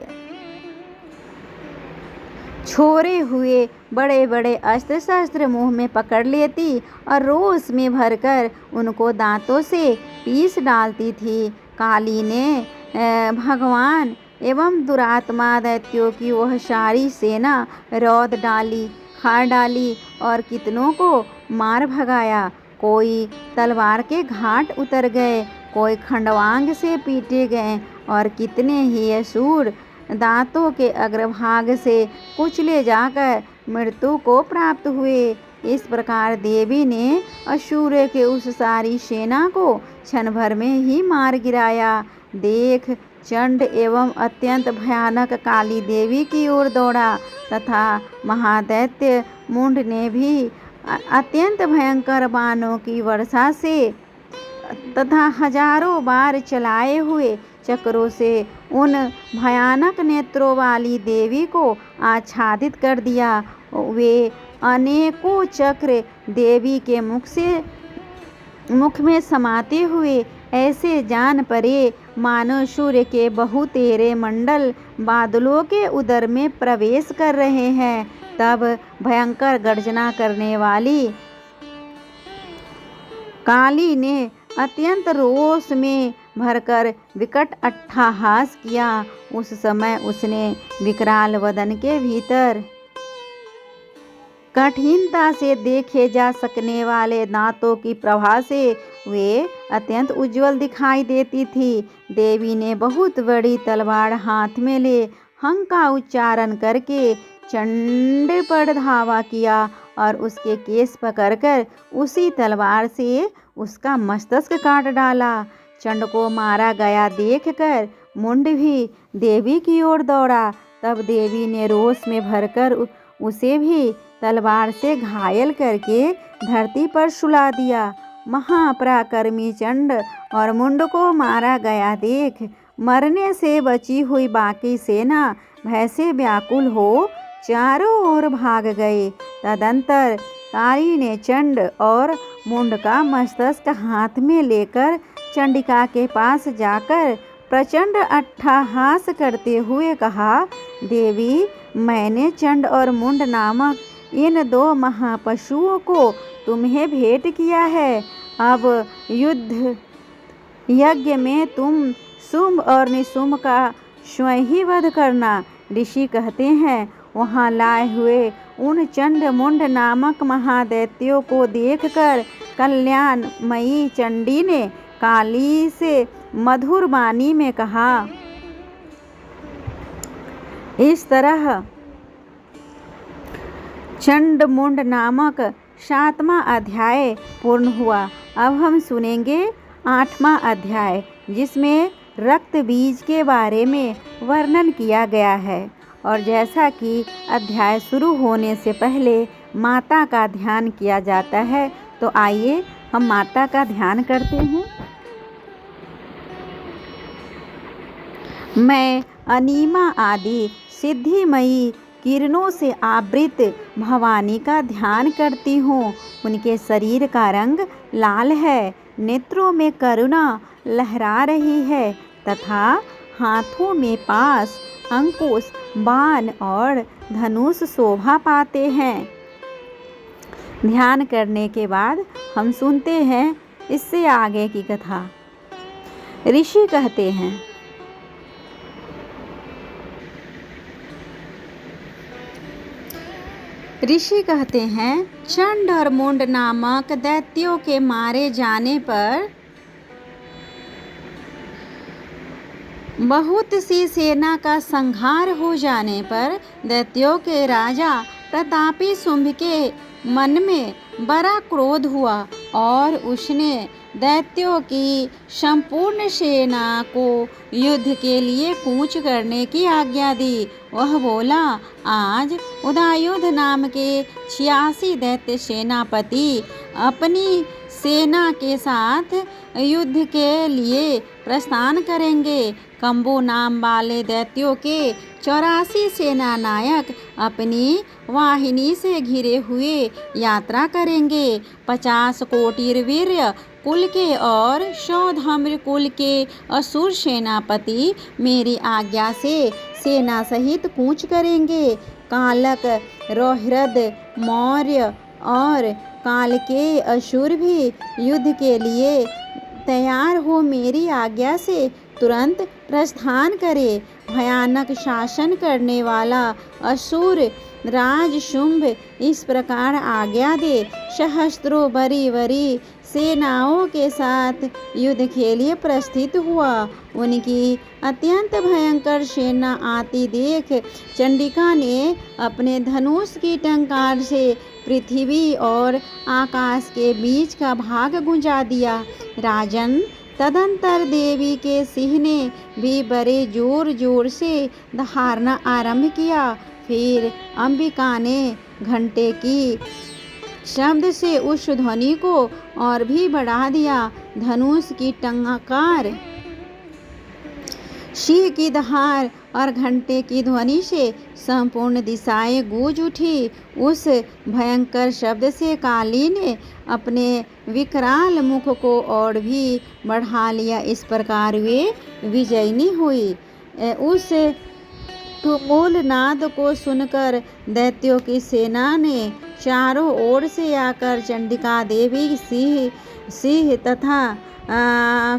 छोड़े हुए बड़े बड़े अस्त्र शस्त्र मुंह में पकड़ लेती और रोष में भरकर उनको दांतों से पीस डालती थी। काली ने भगवान एवं दुरात्मा दैत्यों की वह सारी सेना रौंद डाली, खा डाली और कितनों को मार भगाया। कोई तलवार के घाट उतर गए, कोई खंडवांग से पीटे गए और कितने ही असुर दांतों के अग्रभाग से कुचले जाकर मृत्यु को प्राप्त हुए। इस प्रकार देवी ने असुर के उस सारी सेना को क्षण भर में ही मार गिराया। देख चंड एवं अत्यंत भयानक काली देवी की ओर दौड़ा तथा महादैत्य मुंड ने भी अत्यंत भयंकर बाणों की वर्षा से तथा हजारों बार चलाए हुए चक्रों से उन भयानक नेत्रों वाली देवी को आच्छादित कर दिया। वे अनेकों चक्र देवी के मुख में समाते हुए ऐसे जान पड़े मानो सूर्य के बहुतेरे मंडल बादलों के उदर में प्रवेश कर रहे हैं। तब भयंकर गर्जना करने वाली काली ने अत्यंत रोष में भरकर विकट अट्टहास किया। उस समय उसने विकराल वदन के भीतर कठिनता से देखे जा सकने वाले दांतों की प्रभा से वे अत्यंत उज्जवल दिखाई देती थी। देवी ने बहुत बड़ी तलवार हाथ में ले हंक का उच्चारण करके चंड पर धावा किया और उसके केस पकड़कर उसी तलवार से उसका मस्तक काट डाला। चंड को मारा गया देखकर मुंड भी देवी की ओर दौड़ा। तब देवी ने रोष में भरकर उसे भी तलवार से घायल करके धरती पर सुला दिया। महापराक्रमी चंड और मुंड को मारा गया देख मरने से बची हुई बाकी सेना भय से व्याकुल हो चारों ओर भाग गए। तदंतर काली ने चंड और मुंड का मस्तक हाथ में लेकर चंडिका के पास जाकर प्रचंड अट्टहास करते हुए कहा, देवी, मैंने चंड और मुंड नामक इन 2 महापशुओं को तुम्हें भेंट किया है। अब युद्ध यज्ञ में तुम शुंभ और निशुंभ का स्वयं ही वध करना। ऋषि कहते हैं, वहां लाए हुए उन चंड मुंड नामक महादैत्यों को देखकर कल्याणमयी चंडी ने काली से मधुर वाणी में कहा। इस तरह चंड मुंड नामक 7वां अध्याय पूर्ण हुआ। अब हम सुनेंगे 8वां अध्याय, जिसमें रक्त बीज के बारे में वर्णन किया गया है। और जैसा कि अध्याय शुरू होने से पहले माता का ध्यान किया जाता है, तो आइए हम माता का ध्यान करते हैं। मैं अनीमा आदि सिद्धिमयी किरणों से आवृत भवानी का ध्यान करती हूँ। उनके शरीर का रंग लाल है, नेत्रों में करुणा लहरा रही है तथा हाथों में पास, अंकुश, बाण और धनुष शोभा पाते हैं। ध्यान करने के बाद हम सुनते हैं इससे आगे की कथा। ऋषि कहते हैं, चंड और मुंड नामक दैत्यों के मारे जाने पर बहुत सी सेना का संहार हो जाने पर दैत्यों के राजा प्रतापी शुंभ के मन में बड़ा क्रोध हुआ और उसने दैत्यों की संपूर्ण सेना को युद्ध के लिए कूच करने की आज्ञा दी। वह बोला, आज उदयुध नाम के 86 दैत्य सेनापति अपनी सेना के साथ युद्ध के लिए प्रस्थान करेंगे। कंबो नाम वाले दैत्यों के 84 सेना नायक अपनी वाहिनी से घिरे हुए यात्रा करेंगे। 50 कोटि वीर्य कुल के और 100 धम्र कुल के असुर सेनापति मेरी आज्ञा से सेना सहित कूच करेंगे। कालक, रोहृद, मौर्य और काल के असुर भी युद्ध के लिए तैयार हो मेरी आज्ञा से तुरंत प्रस्थान करे। भयानक शासन करने वाला असुर राज शुंभ इस प्रकार आज्ञा दे, सहस्त्रों बड़ी बड़ी सेनाओं के साथ युद्ध के लिए प्रस्थित हुआ। उनकी अत्यंत भयंकर सेना आती देख चंडिका ने अपने धनुष की टंकार से पृथ्वी और आकाश के बीच का भाग गुंजा दिया। राजन, तदंतर देवी के सिंह ने भी बड़े जोर जोर से दहाड़ना आरंभ किया। फिर अंबिका ने घंटे की शब्द से उस ध्वनि को और भी बढ़ा दिया। धनुष की टंकार, सिंह की दहाड़ और घंटे की ध्वनि से संपूर्ण दिशाएं गूंज उठी। उस भयंकर शब्द से काली ने अपने विकराल मुख को और भी बढ़ा लिया। इस प्रकार वे विजयिनी हुई। उस तुमुल नाद को सुनकर दैत्यों की सेना ने चारों ओर से आकर चंडिका देवी, सिंह तथा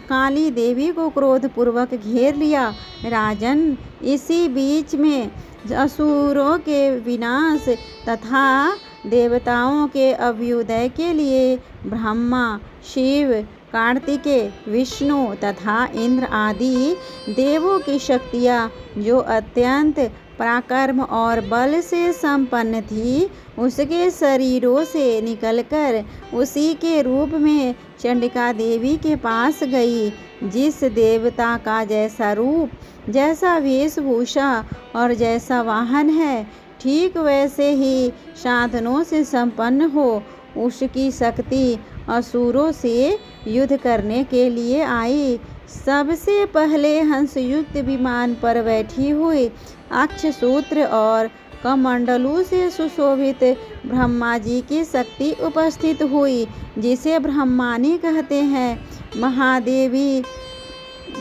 काली देवी को क्रोधपूर्वक घेर लिया। राजन, इसी बीच में असुरों के विनाश तथा देवताओं के अभ्युदय के लिए ब्रह्मा, शिव, कार्तिकेय, विष्णु तथा इंद्र आदि देवों की शक्तियाँ, जो अत्यंत पराक्रम और बल से संपन्न थी, उसके शरीरों से निकलकर उसी के रूप में चंडिका देवी के पास गई। जिस देवता का जैसा रूप, जैसा वेशभूषा और जैसा वाहन है, ठीक वैसे ही साधनों से संपन्न हो, उसकी शक्ति असुरों से युद्ध करने के लिए आई। सबसे पहले हंसयुक्त विमान पर बैठी हुई अक्षसूत्र और कमंडलू से सुशोभित ब्रह्मा जी की शक्ति उपस्थित हुई, जिसे ब्रह्मानी कहते हैं। महादेवी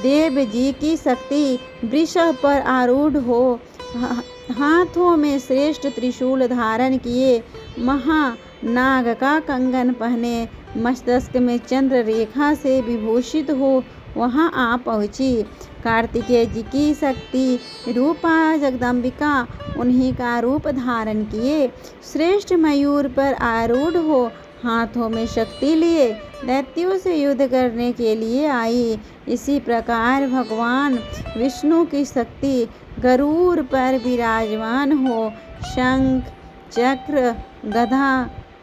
देव जी की शक्ति वृषभ पर आरूढ़ हो हाथों में श्रेष्ठ त्रिशूल धारण किए, महानाग का कंगन पहने, मस्तक में चंद्र रेखा से विभूषित हो वहां आ पहुंची। कार्तिकेय जी की शक्ति रूपा जगदम्बिका उन्हीं का रूप धारण किए, श्रेष्ठ मयूर पर आरूढ़ हो हाथों में शक्ति लिए दैत्यों से युद्ध करने के लिए आई। इसी प्रकार भगवान विष्णु की शक्ति गरुड़ पर विराजमान हो शंख चक्र गदा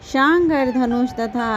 शांगर धनुष तथा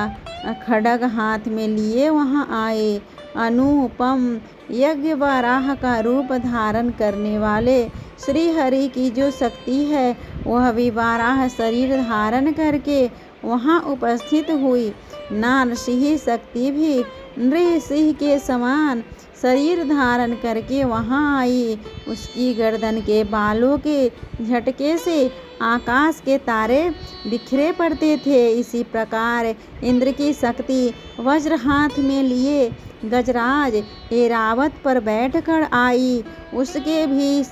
खड्ग हाथ में लिए वहां आए। अनुपम यज्ञ वराह का रूप धारण करने वाले श्री हरि की जो शक्ति है वह भी वराह शरीर धारण करके वहां उपस्थित हुई। नारसिंह शक्ति भी नृसिंह के समान शरीर धारण करके वहां आई। उसकी गर्दन के बालों के झटके से आकाश के तारे बिखरे पड़ते थे। इसी प्रकार इंद्र की शक्ति वज्र हाथ में लिए गजराज ऐरावत पर बैठकर आई। उसके भी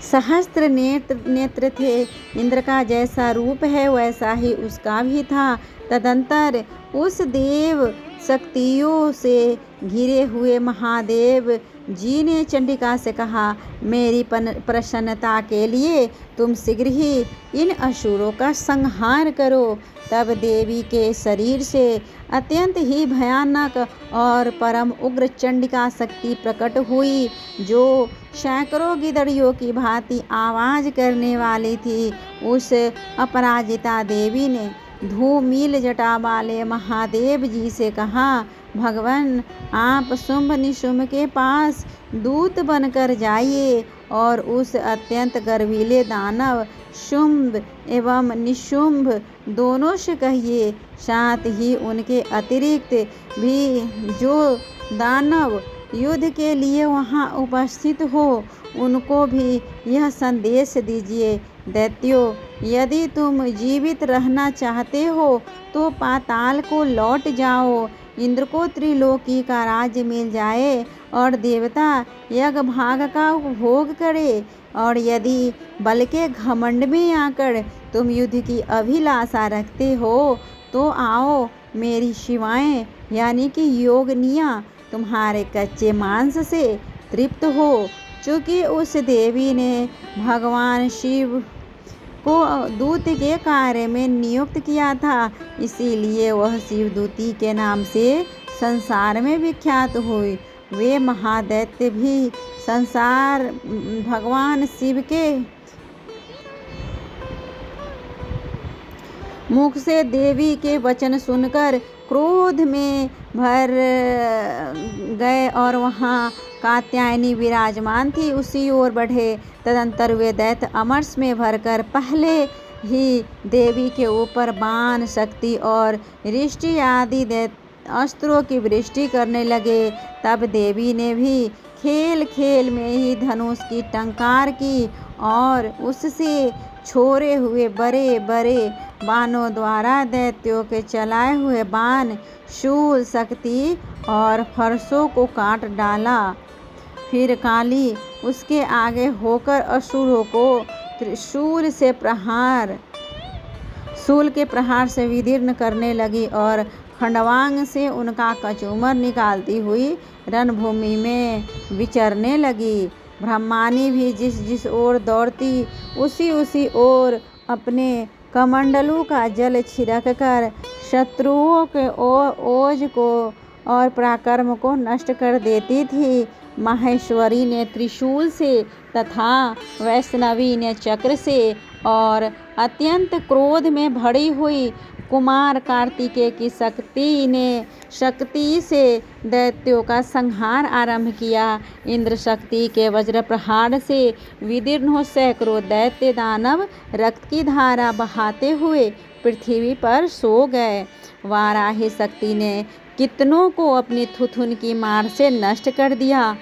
सहस्त्र नेत्र थे। इंद्र का जैसा रूप है वैसा ही उसका भी था। तदंतर उस देव शक्तियों से घिरे हुए महादेव जी ने चंडिका से कहा, मेरी प्रसन्नता के लिए तुम शीघ्र ही इन असुरों का संहार करो। तब देवी के शरीर से अत्यंत ही भयानक और परम उग्र चंडिका शक्ति प्रकट हुई, जो सैकड़ों गिदड़ियों की भांति आवाज करने वाली थी। उस अपराजिता देवी ने धूमिल जटा वाले महादेव जी से कहा, भगवान आप शुंभ निशुंभ के पास दूत बनकर जाइए और उस अत्यंत गर्वीले दानव शुंभ एवं निशुंभ दोनों से कहिए, साथ ही उनके अतिरिक्त भी जो दानव युद्ध के लिए वहां उपस्थित हो उनको भी यह संदेश दीजिए, दैत्यों यदि तुम जीवित रहना चाहते हो तो पाताल को लौट जाओ, इंद्र को त्रिलोकी का राज्य मिल जाए और देवता यज्ञ भाग का उपभोग करे। और यदि बल के घमंड में आकर तुम युद्ध की अभिलाषा रखते हो तो आओ, मेरी शिवाएं यानी कि योगनियां तुम्हारे कच्चे मांस से तृप्त हो। चूँकि उस देवी ने भगवान शिव को दूत के कार्य में नियुक्त किया था, इसीलिए वह शिवदूती के नाम से संसार में विख्यात हुई। वे महादैत्य भी संसार भगवान शिव के मुख से देवी के वचन सुनकर क्रोध में भर गए और वहाँ कात्यायनी विराजमान थी उसी ओर बढ़े। तदंतर वे दैत्य अमरस में भरकर पहले ही देवी के ऊपर बाण शक्ति और रिष्टि आदि अस्त्रों की वृष्टि करने लगे। तब देवी ने भी खेल खेल में ही धनुष की टंकार की और उससे छोड़े हुए बड़े बड़े बाणों द्वारा दैत्यों के चलाए हुए बाण शूल शक्ति और फरसों को काट डाला। फिर काली उसके आगे होकर असुरों को त्रिशूल के प्रहार से विदीर्ण करने लगी और खंडवांग से उनका कचूमर निकालती हुई रणभूमि में विचरने लगी। ब्रह्मानी भी जिस जिस ओर दौड़ती उसी ओर अपने कमंडलू का जल छिड़क कर शत्रुओं के ओज को और पराक्रम को नष्ट कर देती थी। माहेश्वरी ने त्रिशूल से तथा वैष्णवी ने चक्र से और अत्यंत क्रोध में भरी हुई कुमार कार्तिकेय की शक्ति से दैत्यों का संहार आरंभ किया। इंद्र शक्ति के वज्र प्रहार से विदीर्ण हो सैकड़ों दैत्य दानव रक्त की धारा बहाते हुए पृथ्वी पर सो गए। वाराही शक्ति ने कितनों को अपनी थुथुन की मार से नष्ट कर दिया।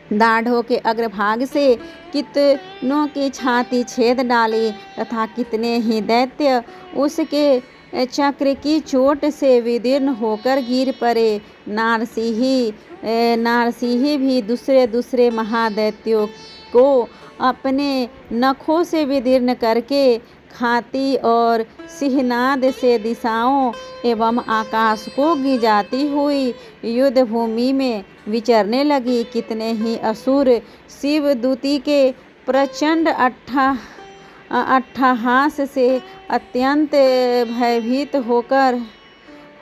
दाढ़ों के अग्रभाग से कितनों की छाती छेद डाली तथा कितने ही दैत्य उसके चक्र की चोट से विदीर्ण होकर गिर पड़े। नारसिंह भी दूसरे महादैत्यों को अपने नखों से विदीर्ण करके खाती और सिंहनाद से दिशाओं एवं आकाश को गिजाती हुई युद्ध भूमि में विचरने लगी। कितने ही असुर शिवदूती के प्रचंड अट्टहास से अत्यंत भयभीत होकर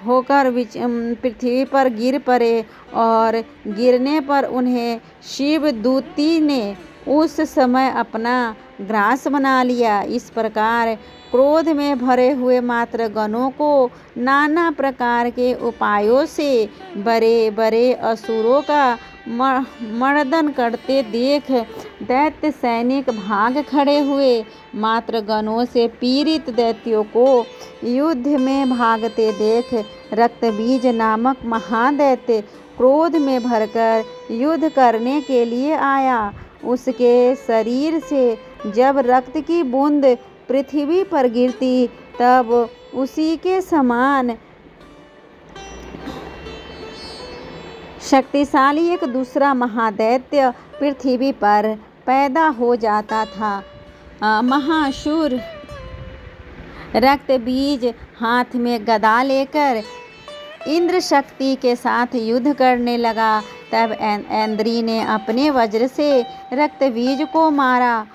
पृथ्वी पर गिर पड़े और गिरने पर उन्हें शिवदूती ने उस समय अपना ग्रास बना लिया। इस प्रकार क्रोध में भरे हुए मातृगणों को नाना प्रकार के उपायों से बड़े बड़े असुरों का मर्दन करते देख दैत्य सैनिक भाग खड़े हुए। मातृगणों से पीड़ित दैत्यों को युद्ध में भागते देख रक्तबीज नामक महादैत्य क्रोध में भरकर युद्ध करने के लिए आया। उसके शरीर से जब रक्त की बूंद पृथ्वी पर गिरती तब उसी के समान शक्तिशाली एक दूसरा महादैत्य पृथ्वी पर पैदा हो जाता था। महाशूर रक्तबीज हाथ में गदा लेकर इंद्र शक्ति के साथ युद्ध करने लगा। तब इंद्री ने अपने वज्र से रक्तबीज को मारा।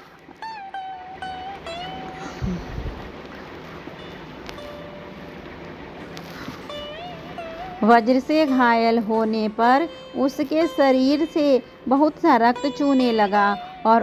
वज्र से घायल होने पर उसके शरीर से बहुत सा रक्त चूने लगा और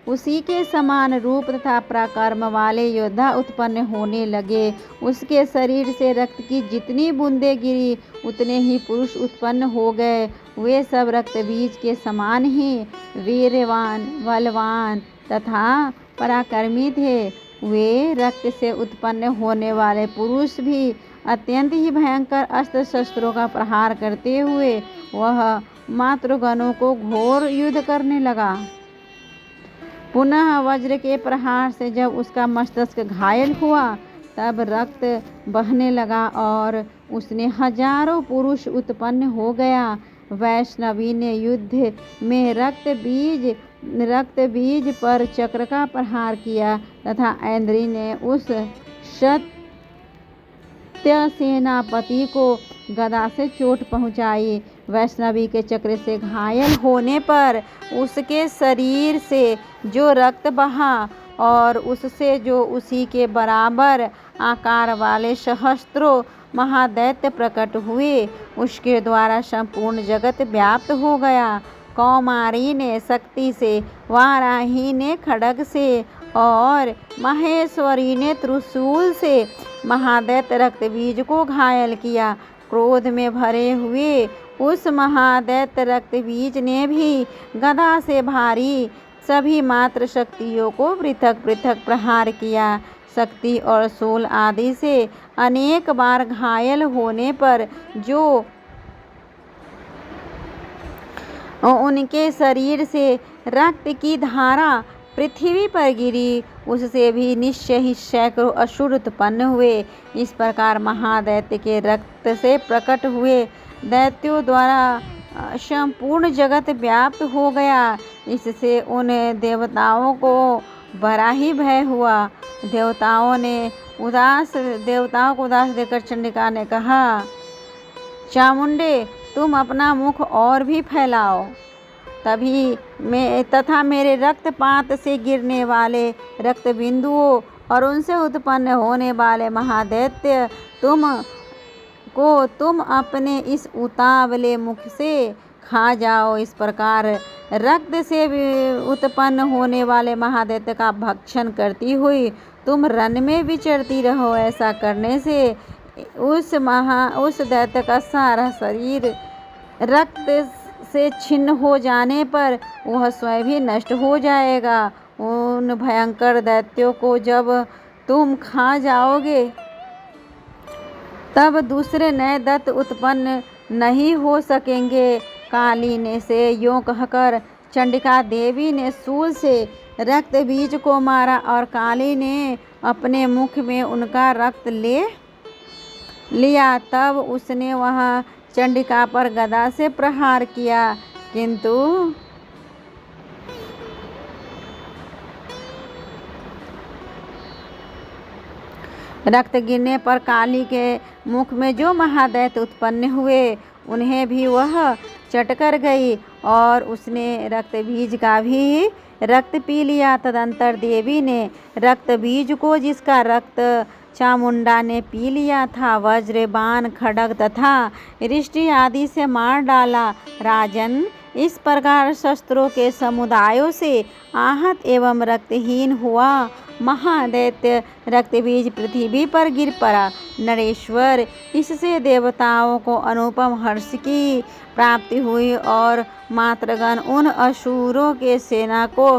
उसी के समान रूप तथा पराक्रम वाले योद्धा उत्पन्न होने लगे। उसके शरीर से रक्त की जितनी बूंदें गिरी उतने ही पुरुष उत्पन्न हो गए। वे सब रक्तबीज के समान ही वीरवान, बलवान तथा पराक्रमी थे। वे रक्त से उत्पन्न होने वाले पुरुष भी अत्यंत ही भयंकर अस्त्र शस्त्रों का प्रहार करते हुए वह मातृगणों को घोर युद्ध करने लगा। पुनः वज्र के प्रहार से जब उसका मस्तक घायल हुआ तब रक्त बहने लगा और उसने हजारों पुरुष उत्पन्न हो गया। वैष्णवी ने युद्ध में रक्तबीज पर चक्र का प्रहार किया तथा इंद्री ने उस सेनापति को गदा से चोट पहुंचाई। वैष्णवी के चक्र से घायल होने पर उसके शरीर से जो रक्त बहा और उससे जो उसी के बराबर आकार वाले सहस्त्रों महादैत्य प्रकट हुए, उसके द्वारा संपूर्ण जगत व्याप्त हो गया। कौमारी ने शक्ति से, वाराही ने खड्ग से और महेश्वरी ने त्रिशूल से महादैत्य रक्तबीज को घायल किया। क्रोध में भरे हुए उस महादैत्य रक्तबीज ने भी गदा से भारी सभी मात्र शक्तियों को पृथक पृथक प्रहार किया। शक्ति और शूल आदि से अनेक बार घायल होने पर जो उनके शरीर से रक्त की धारा पृथ्वी पर गिरी, उससे भी निश्चय ही सैकड़ों असुर उत्पन्न हुए। इस प्रकार महादैत्य के रक्त से प्रकट हुए दैत्यों द्वारा संपूर्ण जगत व्याप्त हो गया। इससे उन देवताओं को बड़ा ही भय हुआ। देवताओं को उदास देकर चंडिका ने कहा, चामुंडे तुम अपना मुख और भी फैलाओ तथा मेरे रक्तपात से गिरने वाले रक्त बिंदुओं और उनसे उत्पन्न होने वाले महादैत्य तुम अपने इस उतावले मुख से खा जाओ। इस प्रकार रक्त से उत्पन्न होने वाले महादैत्य का भक्षण करती हुई तुम रण में विचरती रहो। ऐसा करने से उस दैत्य का सारा शरीर रक्त से छिन्न हो जाने पर वह स्वयं भी नष्ट हो जाएगा। उन भयंकर दैत्यों को जब तुम खा जाओगे तब दूसरे नए दैत्य उत्पन्न नहीं हो सकेंगे। काली ने से यूं कहकर चंडिका देवी ने शूल से रक्त बीज को मारा और काली ने अपने मुख में उनका रक्त ले लिया। तब उसने वह चंडिका पर गदा से प्रहार किया, किंतु रक्त गिरने पर काली के मुख में जो महादैत्य उत्पन्न हुए उन्हें भी वह चट कर गई और उसने रक्त बीज का भी रक्त पी लिया। तदंतर देवी ने रक्त बीज को, जिसका रक्त चामुंडा ने पी लिया था, वज्र, बाण, खड्ग तथा रिष्टि आदि से मार डाला। राजन, इस प्रकार शस्त्रों के समुदायों से आहत एवं रक्तहीन हुआ महादैत्य रक्तबीज पृथ्वी पर गिर पड़ा। नरेश्वर, इससे देवताओं को अनुपम हर्ष की प्राप्ति हुई और मातृगण उन असुरों के सेना को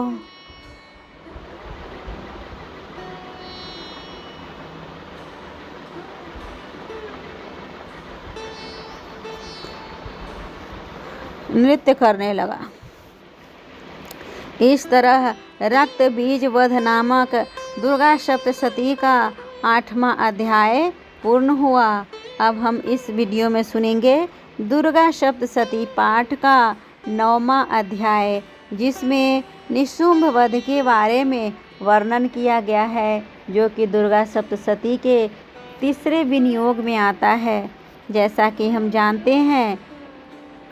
नृत्य करने लगा। इस तरह रक्त बीज वध नामक दुर्गा सप्तशती का 8वां अध्याय पूर्ण हुआ। अब हम इस वीडियो में सुनेंगे दुर्गा सप्तशती पाठ का 9वां अध्याय, जिसमें निशुंभ वध के बारे में वर्णन किया गया है, जो कि दुर्गा सप्तशती के तीसरे विनियोग में आता है। जैसा कि हम जानते हैं,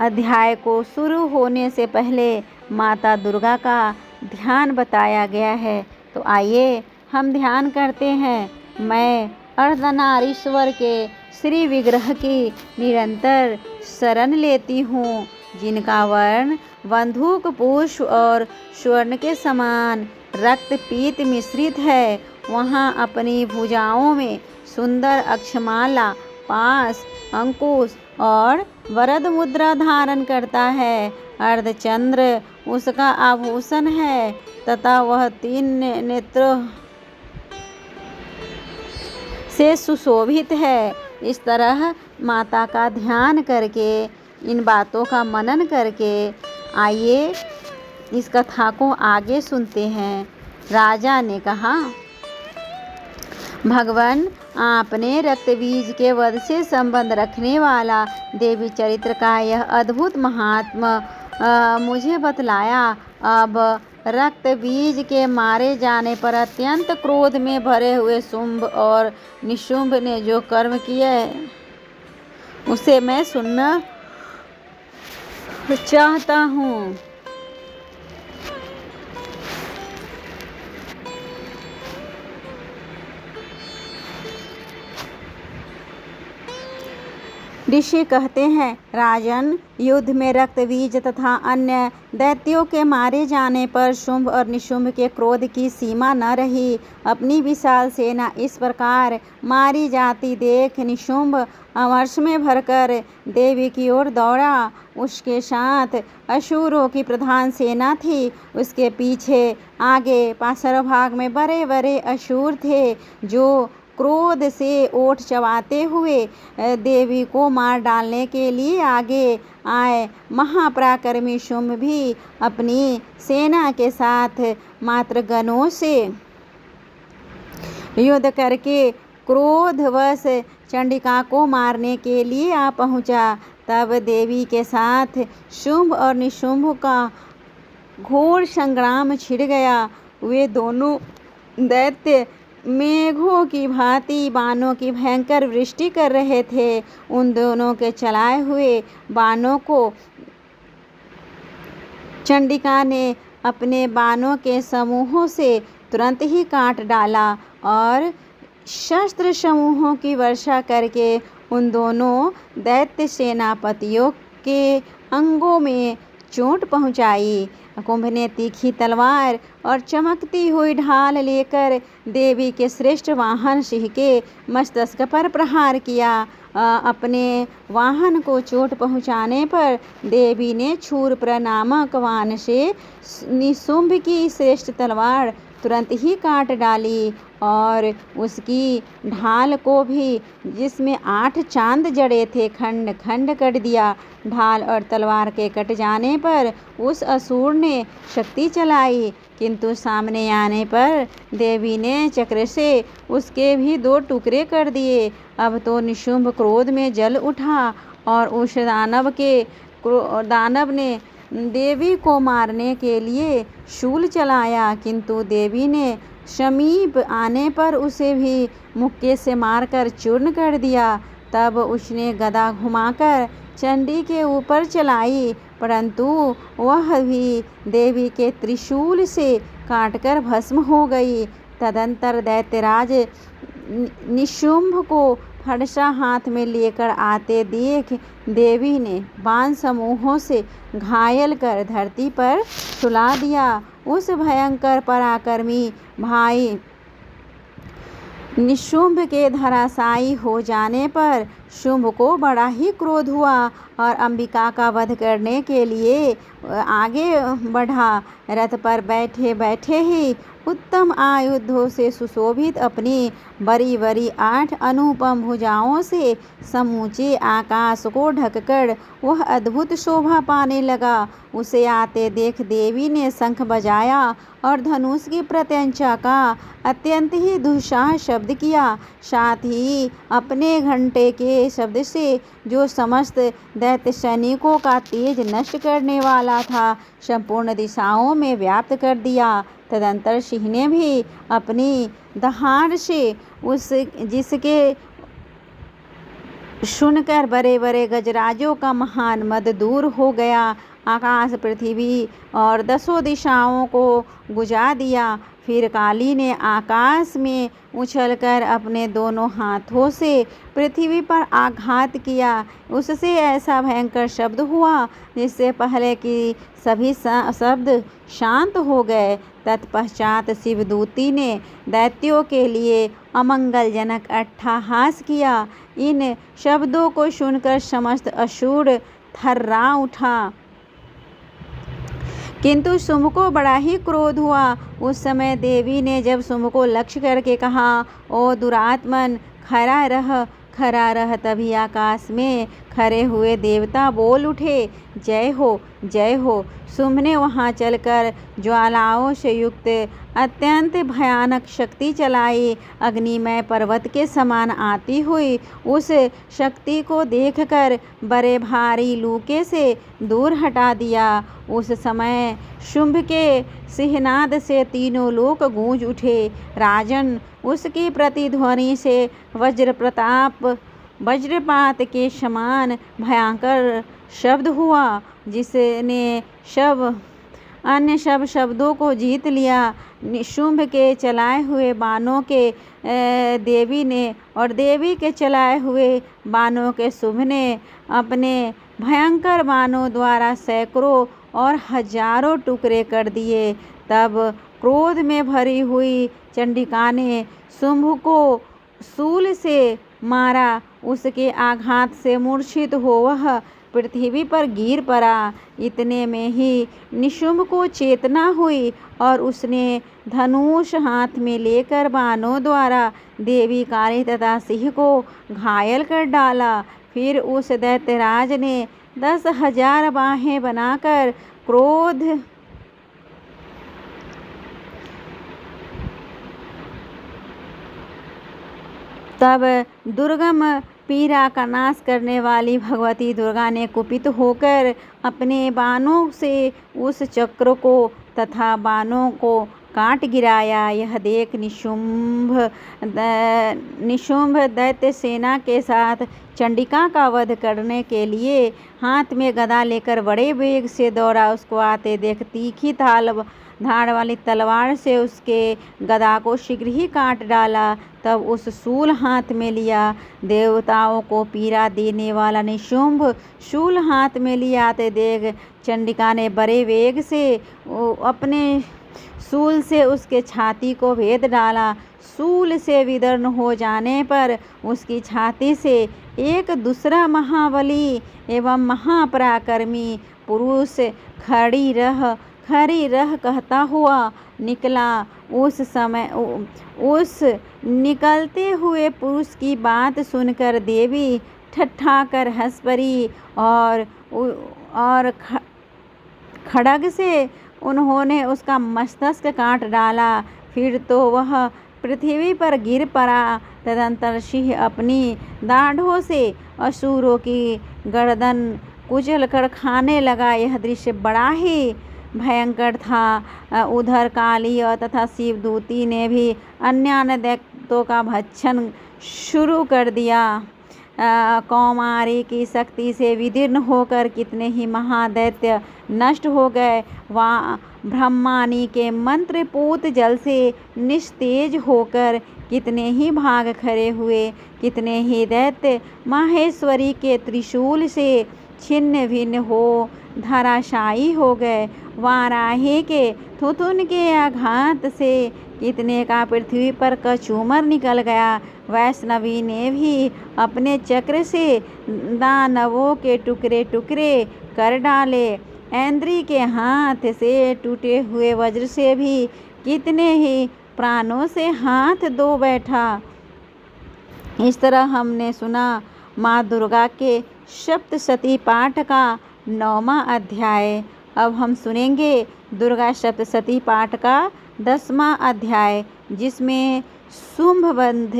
अध्याय को शुरू होने से पहले माता दुर्गा का ध्यान बताया गया है। तो आइए हम ध्यान करते हैं। मैं अर्धनारीश्वर के श्री विग्रह की निरंतर शरण लेती हूँ, जिनका वर्ण बंदूक पुष्प और स्वर्ण के समान रक्त पीत मिश्रित है। वहाँ अपनी भुजाओं में सुंदर अक्षमाला, पास, अंकुश और वरद मुद्रा धारण करता है। अर्धचंद्र उसका आभूषण है तथा वह 3 नेत्रों से सुशोभित है। इस तरह माता का ध्यान करके, इन बातों का मनन करके आइए इस कथा को आगे सुनते हैं। राजा ने कहा, भगवान, आपने रक्तबीज के वध से संबंध रखने वाला देवी चरित्र का यह अद्भुत महात्म्य मुझे बतलाया। अब रक्त बीज के मारे जाने पर अत्यंत क्रोध में भरे हुए शुंभ और निशुंभ ने जो कर्म किए उसे मैं सुनना चाहता हूँ। ऋषि कहते हैं, राजन, युद्ध में रक्तबीज तथा अन्य दैत्यों के मारे जाने पर शुंभ और निशुंभ के क्रोध की सीमा न रही। अपनी विशाल सेना इस प्रकार मारी जाती देख निशुंभ अमर्ष में भरकर देवी की ओर दौड़ा। उसके साथ असुरों की प्रधान सेना थी। उसके पीछे आगे पार्श्व भाग में बड़े बड़े असुर थे, जो क्रोध से ओठ चबाते हुए देवी को मार डालने के लिए आगे आए। महापराक्रमी शुंभ भी अपनी सेना के साथ मातृगणों से युद्ध करके क्रोधवश चंडिका को मारने के लिए आ पहुंचा। तब देवी के साथ शुंभ और निशुंभ का घोर संग्राम छिड़ गया। वे दोनों दैत्य मेघों की भांति बाणों की भयंकर वृष्टि कर रहे थे। उन दोनों के चलाए हुए बाणों को चंडिका ने अपने बाणों के समूहों से तुरंत ही काट डाला और शस्त्र समूहों की वर्षा करके उन दोनों दैत्य सेनापतियों के अंगों में चोट पहुंचाई। कुंभ ने तीखी तलवार और चमकती हुई ढाल लेकर देवी के श्रेष्ठ वाहन सिंह के मस्तक पर प्रहार किया। अपने वाहन को चोट पहुंचाने पर देवी ने क्षूरप्र नामक वाहन से निशुंभ की श्रेष्ठ तलवार तुरंत ही काट डाली और उसकी ढाल को भी, जिसमें 8 चांद जड़े थे, खंड खंड कर दिया। ढाल और तलवार के कट जाने पर उस असुर ने शक्ति चलाई, किंतु सामने आने पर देवी ने चक्र से उसके भी 2 टुकड़े कर दिए। अब तो निशुंभ क्रोध में जल उठा और उस दानव ने देवी को मारने के लिए शूल चलाया, किंतु देवी ने समीप आने पर उसे भी मुक्के से मारकर चूर्ण कर दिया। तब उसने गदा घुमाकर चंडी के ऊपर चलाई, परंतु वह भी देवी के त्रिशूल से काटकर भस्म हो गई। तदंतर दैत्यराज निशुंभ को फरसा हाथ में लेकर आते देख देवी ने बाण समूहों से घायल कर धरती पर सुला दिया। उस भयंकर पराक्रमी भाई निशुंभ के धराशायी हो जाने पर शुंभ को बड़ा ही क्रोध हुआ और अंबिका का वध करने के लिए आगे बढ़ा। रथ पर बैठे बैठे ही उत्तम आयुधों से सुशोभित अपनी बड़ी बड़ी 8 अनुपम भुजाओं से समूचे आकाश को ढककर वह अद्भुत शोभा पाने लगा। उसे आते देख देवी ने शंख बजाया और धनुष की प्रत्यंचा का अत्यंत ही दुस्साह शब्द किया। साथ ही अपने घंटे के शब्द से, जो समस्त दैत्य सैनिकों का तेज नष्ट करने वाला था, संपूर्ण दिशाओं में व्याप्त कर दिया। तदंतर सिंह ने भी अपनी दहाड़ से जिसके सुनकर बड़े बड़े गजराजों का महान मद दूर हो गया, आकाश पृथ्वी और 10 दिशाओं को गुजा दिया। फिर काली ने आकाश में उछलकर अपने दोनों हाथों से पृथ्वी पर आघात किया। उससे ऐसा भयंकर शब्द हुआ जिससे पहले की सभी शब्द शांत हो गए। तत्पश्चात शिवदूती ने दैत्यों के लिए अमंगलजनक अट्टहास किया। इन शब्दों को सुनकर समस्त असुर थर्रा उठा, किंतु शुंभ को बड़ा ही क्रोध हुआ। उस समय देवी ने जब शुंभ को लक्ष्य करके कहा, ओ दुरात्मन, खड़ा रह। तभी आकाश में खड़े हुए देवता बोल उठे, जय हो, जय हो। शुंभ ने वहां चलकर ज्वालाओं से युक्त अत्यंत भयानक शक्ति चलाई। अग्निमय पर्वत के समान आती हुई उस शक्ति को देखकर बड़े भारी लूके से दूर हटा दिया। उस समय शुंभ के सिंहनाद से तीनों लोक गूंज उठे। राजन, उसकी प्रतिध्वनि से वज्रपात के समान भयंकर शब्द हुआ, जिसने अन्य सब शब्दों को जीत लिया। शुंभ के चलाए हुए बाणों के देवी के चलाए हुए बाणों के शुंभ ने अपने भयंकर बाणों द्वारा सैकड़ों और हजारों टुकड़े कर दिए। तब क्रोध में भरी हुई चंडिका ने शुंभ को शूल से मारा। उसके आघात से मूर्छित हो वह पृथ्वी पर गिर पड़ा। इतने में ही निशुंभ को चेतना हुई और उसने धनुष हाथ में लेकर बाणों द्वारा देवी, काली तथा सिंह को घायल कर डाला। फिर उस दैत्यराज ने 10,000 बाहें बनाकर क्रोध तब दुर्गम पीड़ा का नाश करने वाली भगवती दुर्गा ने कुपित होकर अपने बाणों से उस चक्र को तथा बाणों को काट गिराया। यह देख निशुंभ दैत्य सेना के साथ चंडिका का वध करने के लिए हाथ में गदा लेकर बड़े वेग से दौड़ा। उसको आते देख तीखी धार वाली तलवार से उसके गदा को शीघ्र ही काट डाला। तब उस शूल हाथ में लिया। देवताओं को पीड़ा देने वाला निशुंभ शूल हाथ में लियाते देख चंडिका ने बड़े वेग से अपने शूल से उसके छाती को भेद डाला। शूल से विदीर्ण हो जाने पर उसकी छाती से एक दूसरा महाबली एवं महापराक्रमी पुरुष खरी रह कहता हुआ निकला। उस निकलते हुए पुरुष की बात सुनकर देवी ठट्ठा कर हंस पड़ी और खड्ग से उन्होंने उसका मस्तक काट डाला। फिर तो वह पृथ्वी पर गिर पड़ा। तदंतर सिंह अपनी दाढ़ों से असुरों की गर्दन कुचल कर खाने लगा। यह दृश्य बड़ा ही भयंकर था। उधर काली तथा शिवदूती ने भी अन्य दैत्यों का भक्षण शुरू कर दिया। कौमारी की शक्ति से विदीर्ण होकर कितने ही महादैत्य नष्ट हो गए। ब्रह्मानी के मंत्रपूत जल से निस्तेज होकर कितने ही भाग खड़े हुए। कितने ही दैत्य माहेश्वरी के त्रिशूल से छिन्न भिन्न हो धराशायी हो गए। वाराही के थुथुन के आघात से कितने का पृथ्वी पर कचूमर निकल गया। वैष्णवी ने भी अपने चक्र से दानवों के टुकड़े टुकड़े कर डाले। ऐन्द्री के हाथ से टूटे हुए वज्र से भी कितने ही प्राणों से हाथ धो बैठा। इस तरह हमने सुना माँ दुर्गा के सप्तशती पाठ का 9वां अध्याय। अब हम सुनेंगे दुर्गा सप्तशती पाठ का 10वां अध्याय, जिसमें शुंभ वध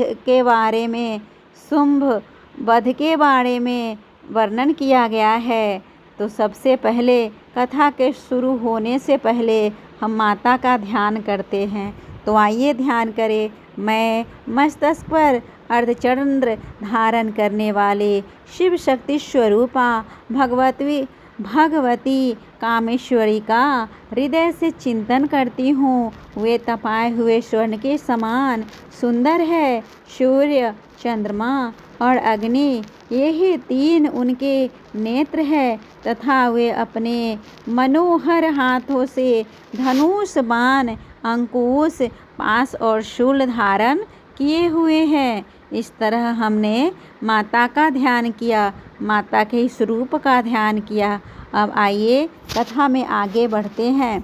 के बारे में वर्णन किया गया है। तो सबसे पहले कथा के शुरू होने से पहले हम माता का ध्यान करते हैं। तो आइए ध्यान करें। मैं मस्तक पर अर्धचंद्र धारण करने वाले शिव शक्ति स्वरूपा भगवती कामेश्वरी का हृदय से चिंतन करती हूँ। वे तपाए हुए स्वर्ण के समान सुंदर है। सूर्य, चंद्रमा और अग्नि, यही 3 उनके नेत्र है तथा वे अपने मनोहर हाथों से धनुष, बाण, अंकुश, पाश और शूल धारण किए हुए हैं। इस तरह हमने माता का ध्यान किया, माता के स्वरूप का ध्यान किया। अब आइए कथा में आगे बढ़ते हैं।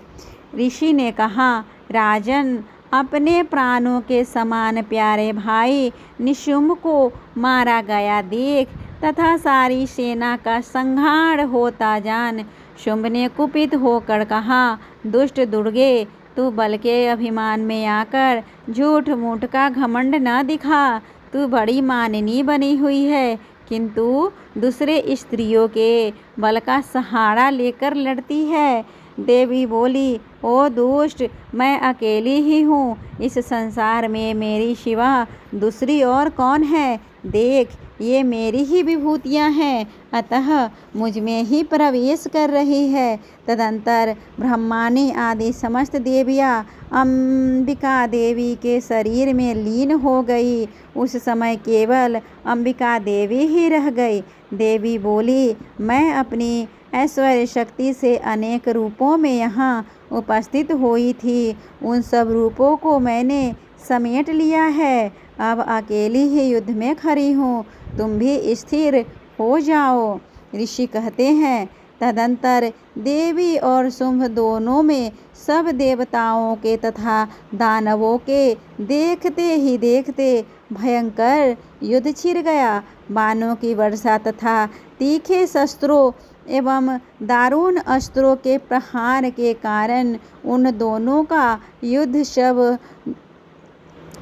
ऋषि ने कहा, राजन, अपने प्राणों के समान प्यारे भाई निशुंभ को मारा गया देख तथा सारी सेना का संहार होता जान शुंभ ने कुपित होकर कहा, दुष्ट दुर्गे, तू बल के अभिमान में आकर झूठ मूठ का घमंड न दिखा। तू बड़ी माननी बनी हुई है, किंतु दूसरे स्त्रियों के बल का सहारा लेकर लड़ती है। देवी बोली, ओ दुष्ट, मैं अकेली ही हूँ। इस संसार में मेरी सिवा दूसरी और कौन है? देख, ये मेरी ही विभूतियाँ हैं, अतः मुझ में ही प्रवेश कर रही है। तदंतर ब्रह्मानी आदि समस्त देवियाँ अंबिका देवी के शरीर में लीन हो गई। उस समय केवल अंबिका देवी ही रह गई। देवी बोली, मैं अपनी ऐश्वर्य शक्ति से अनेक रूपों में यहाँ उपस्थित हुई थी। उन सब रूपों को मैंने समेट लिया है। अब अकेली ही युद्ध में खड़ी हूँ, तुम भी स्थिर हो जाओ। ऋषि कहते हैं, तदंतर देवी और शुंभ दोनों में सब देवताओं के तथा दानवों के देखते ही देखते भयंकर युद्ध छिड़ गया। बाणों की वर्षा तथा तीखे शस्त्रों एवं दारुण अस्त्रों के प्रहार के कारण उन दोनों का युद्ध सब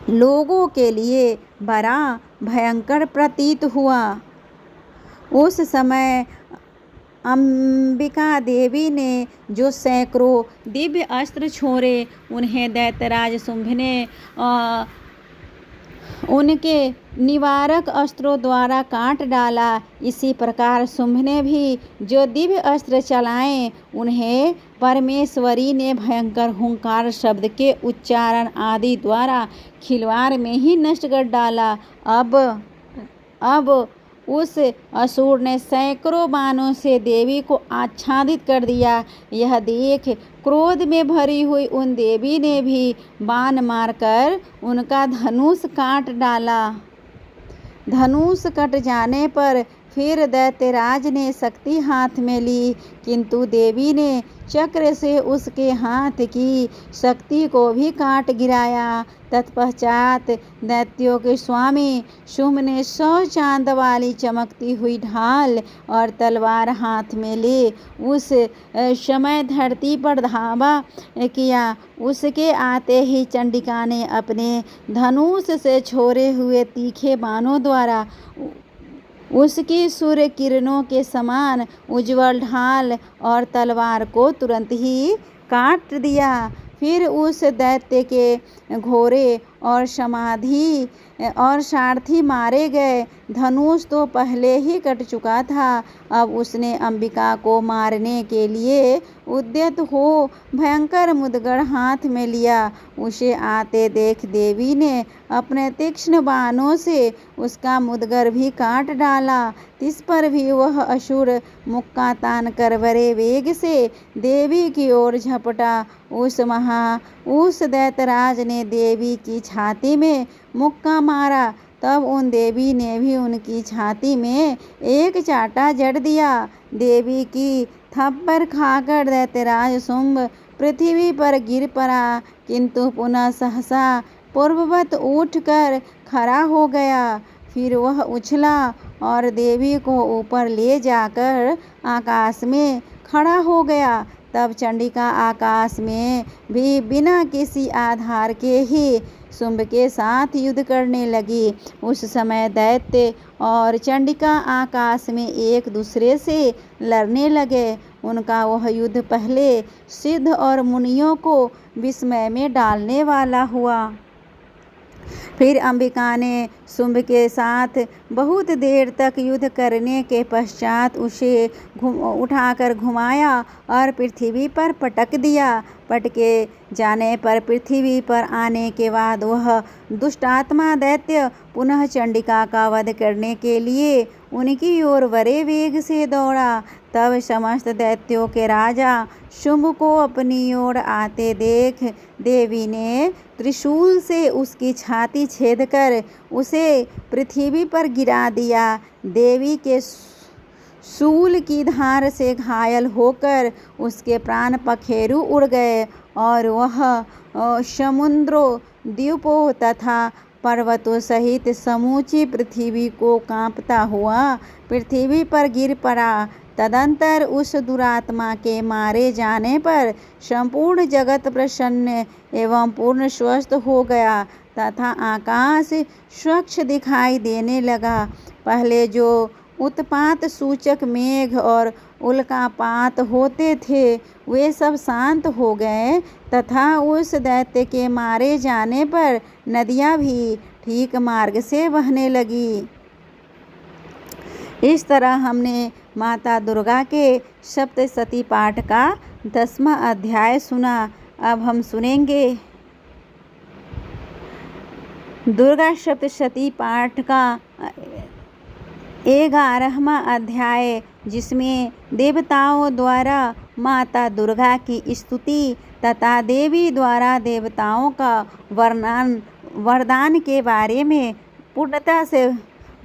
लोगों के लिए बड़ा भयंकर प्रतीत हुआ। उस समय अंबिका देवी ने जो सैकड़ों दिव्य अस्त्र छोड़े, उन्हें दैत्यराज शुंभ ने उनके निवारक अस्त्रों द्वारा काट डाला। इसी प्रकार शुंभ ने भी जो दिव्य अस्त्र चलाए, उन्हें परमेश्वरी ने भयंकर हुंकार शब्द के उच्चारण आदि द्वारा खिलवाड़ में ही नष्ट कर डाला। अब उस असुर ने सैकड़ों बाणों से देवी को आच्छादित कर दिया। यह देख क्रोध में भरी हुई उन देवी ने भी बाण मारकर उनका धनुष काट डाला। धनुष कट जाने पर फिर दैत्यराज ने शक्ति हाथ में ली, किंतु देवी ने चक्र से उसके हाथ की शक्ति को भी काट गिराया। तत्पश्चात दैत्यों के स्वामी शुंभ ने 100 चांद वाली चमकती हुई ढाल और तलवार हाथ में ले उस समय धरती पर धावा किया। उसके आते ही चंडिका ने अपने धनुष से छोड़े हुए तीखे बाणों द्वारा उसकी सूर्य किरणों के समान उज्ज्वल ढाल और तलवार को तुरंत ही काट दिया। फिर उस दैत्य के घोड़े और समाधि और सारथी मारे गए। धनुष तो पहले ही कट चुका था। अब उसने अंबिका को मारने के लिए उद्यत हो भयंकर मुद्गर हाथ में लिया। उसे आते देख देवी ने अपने तीक्ष्ण बाणों से उसका मुद्गर भी काट डाला। इस पर भी वह असुर मुक्का तान कर बड़े वेग से देवी की ओर झपटा। उस दैत्यराज ने देवी की छाती में मुक्का मारा। तब उन देवी ने भी उनकी छाती में एक चाटा जड़ दिया। देवी की थप्पड़ खाकर दैत्यराज शुंभ पृथ्वी पर गिर पड़ा, किंतु पुनः सहसा पूर्ववत उठकर खड़ा हो गया। फिर वह उछला और देवी को ऊपर ले जाकर आकाश में खड़ा हो गया। तब चंडिका आकाश में भी बिना किसी आधार के ही शुंभ के साथ युद्ध करने लगी। उस समय दैत्य और चंडिका आकाश में एक दूसरे से लड़ने लगे। उनका वह युद्ध पहले सिद्ध और मुनियों को विस्मय में डालने वाला हुआ। फिर अंबिका ने शुंभ के साथ बहुत देर तक युद्ध करने के पश्चात उसे उठाकर घुमाया और पृथ्वी पर पटक दिया। पटके जाने पर पृथ्वी पर आने के बाद वह दुष्टात्मा दैत्य पुनः चंडिका का वध करने के लिए उनकी ओर बड़े वेग से दौड़ा। तब समस्त दैत्यों के राजा शुंभ को अपनी ओर आते देख देवी ने त्रिशूल से उसकी छाती छेद कर उसे पृथ्वी पर गिरा दिया। देवी के शूल की धार से घायल होकर उसके प्राण पखेरु उड़ गए और वह समुद्रों, द्वीपों तथा पर्वतों सहित समूची पृथ्वी को कांपता हुआ पृथ्वी पर गिर पड़ा। तदंतर उस दुरात्मा के मारे जाने पर संपूर्ण जगत प्रसन्न एवं पूर्ण स्वस्थ हो गया तथा आकाश स्वच्छ दिखाई देने लगा। पहले जो उत्पात सूचक मेघ और उल्कापात होते थे वे सब शांत हो गए तथा उस दैत्य के मारे जाने पर नदियाँ भी ठीक मार्ग से बहने लगी। इस तरह हमने माता दुर्गा के सप्तशती पाठ का 10वां अध्याय सुना। अब हम सुनेंगे दुर्गा सप्तशती पाठ का 11वां अध्याय, जिसमें देवताओं द्वारा माता दुर्गा की स्तुति तथा देवी द्वारा देवताओं का वरदान के बारे में पूर्णता से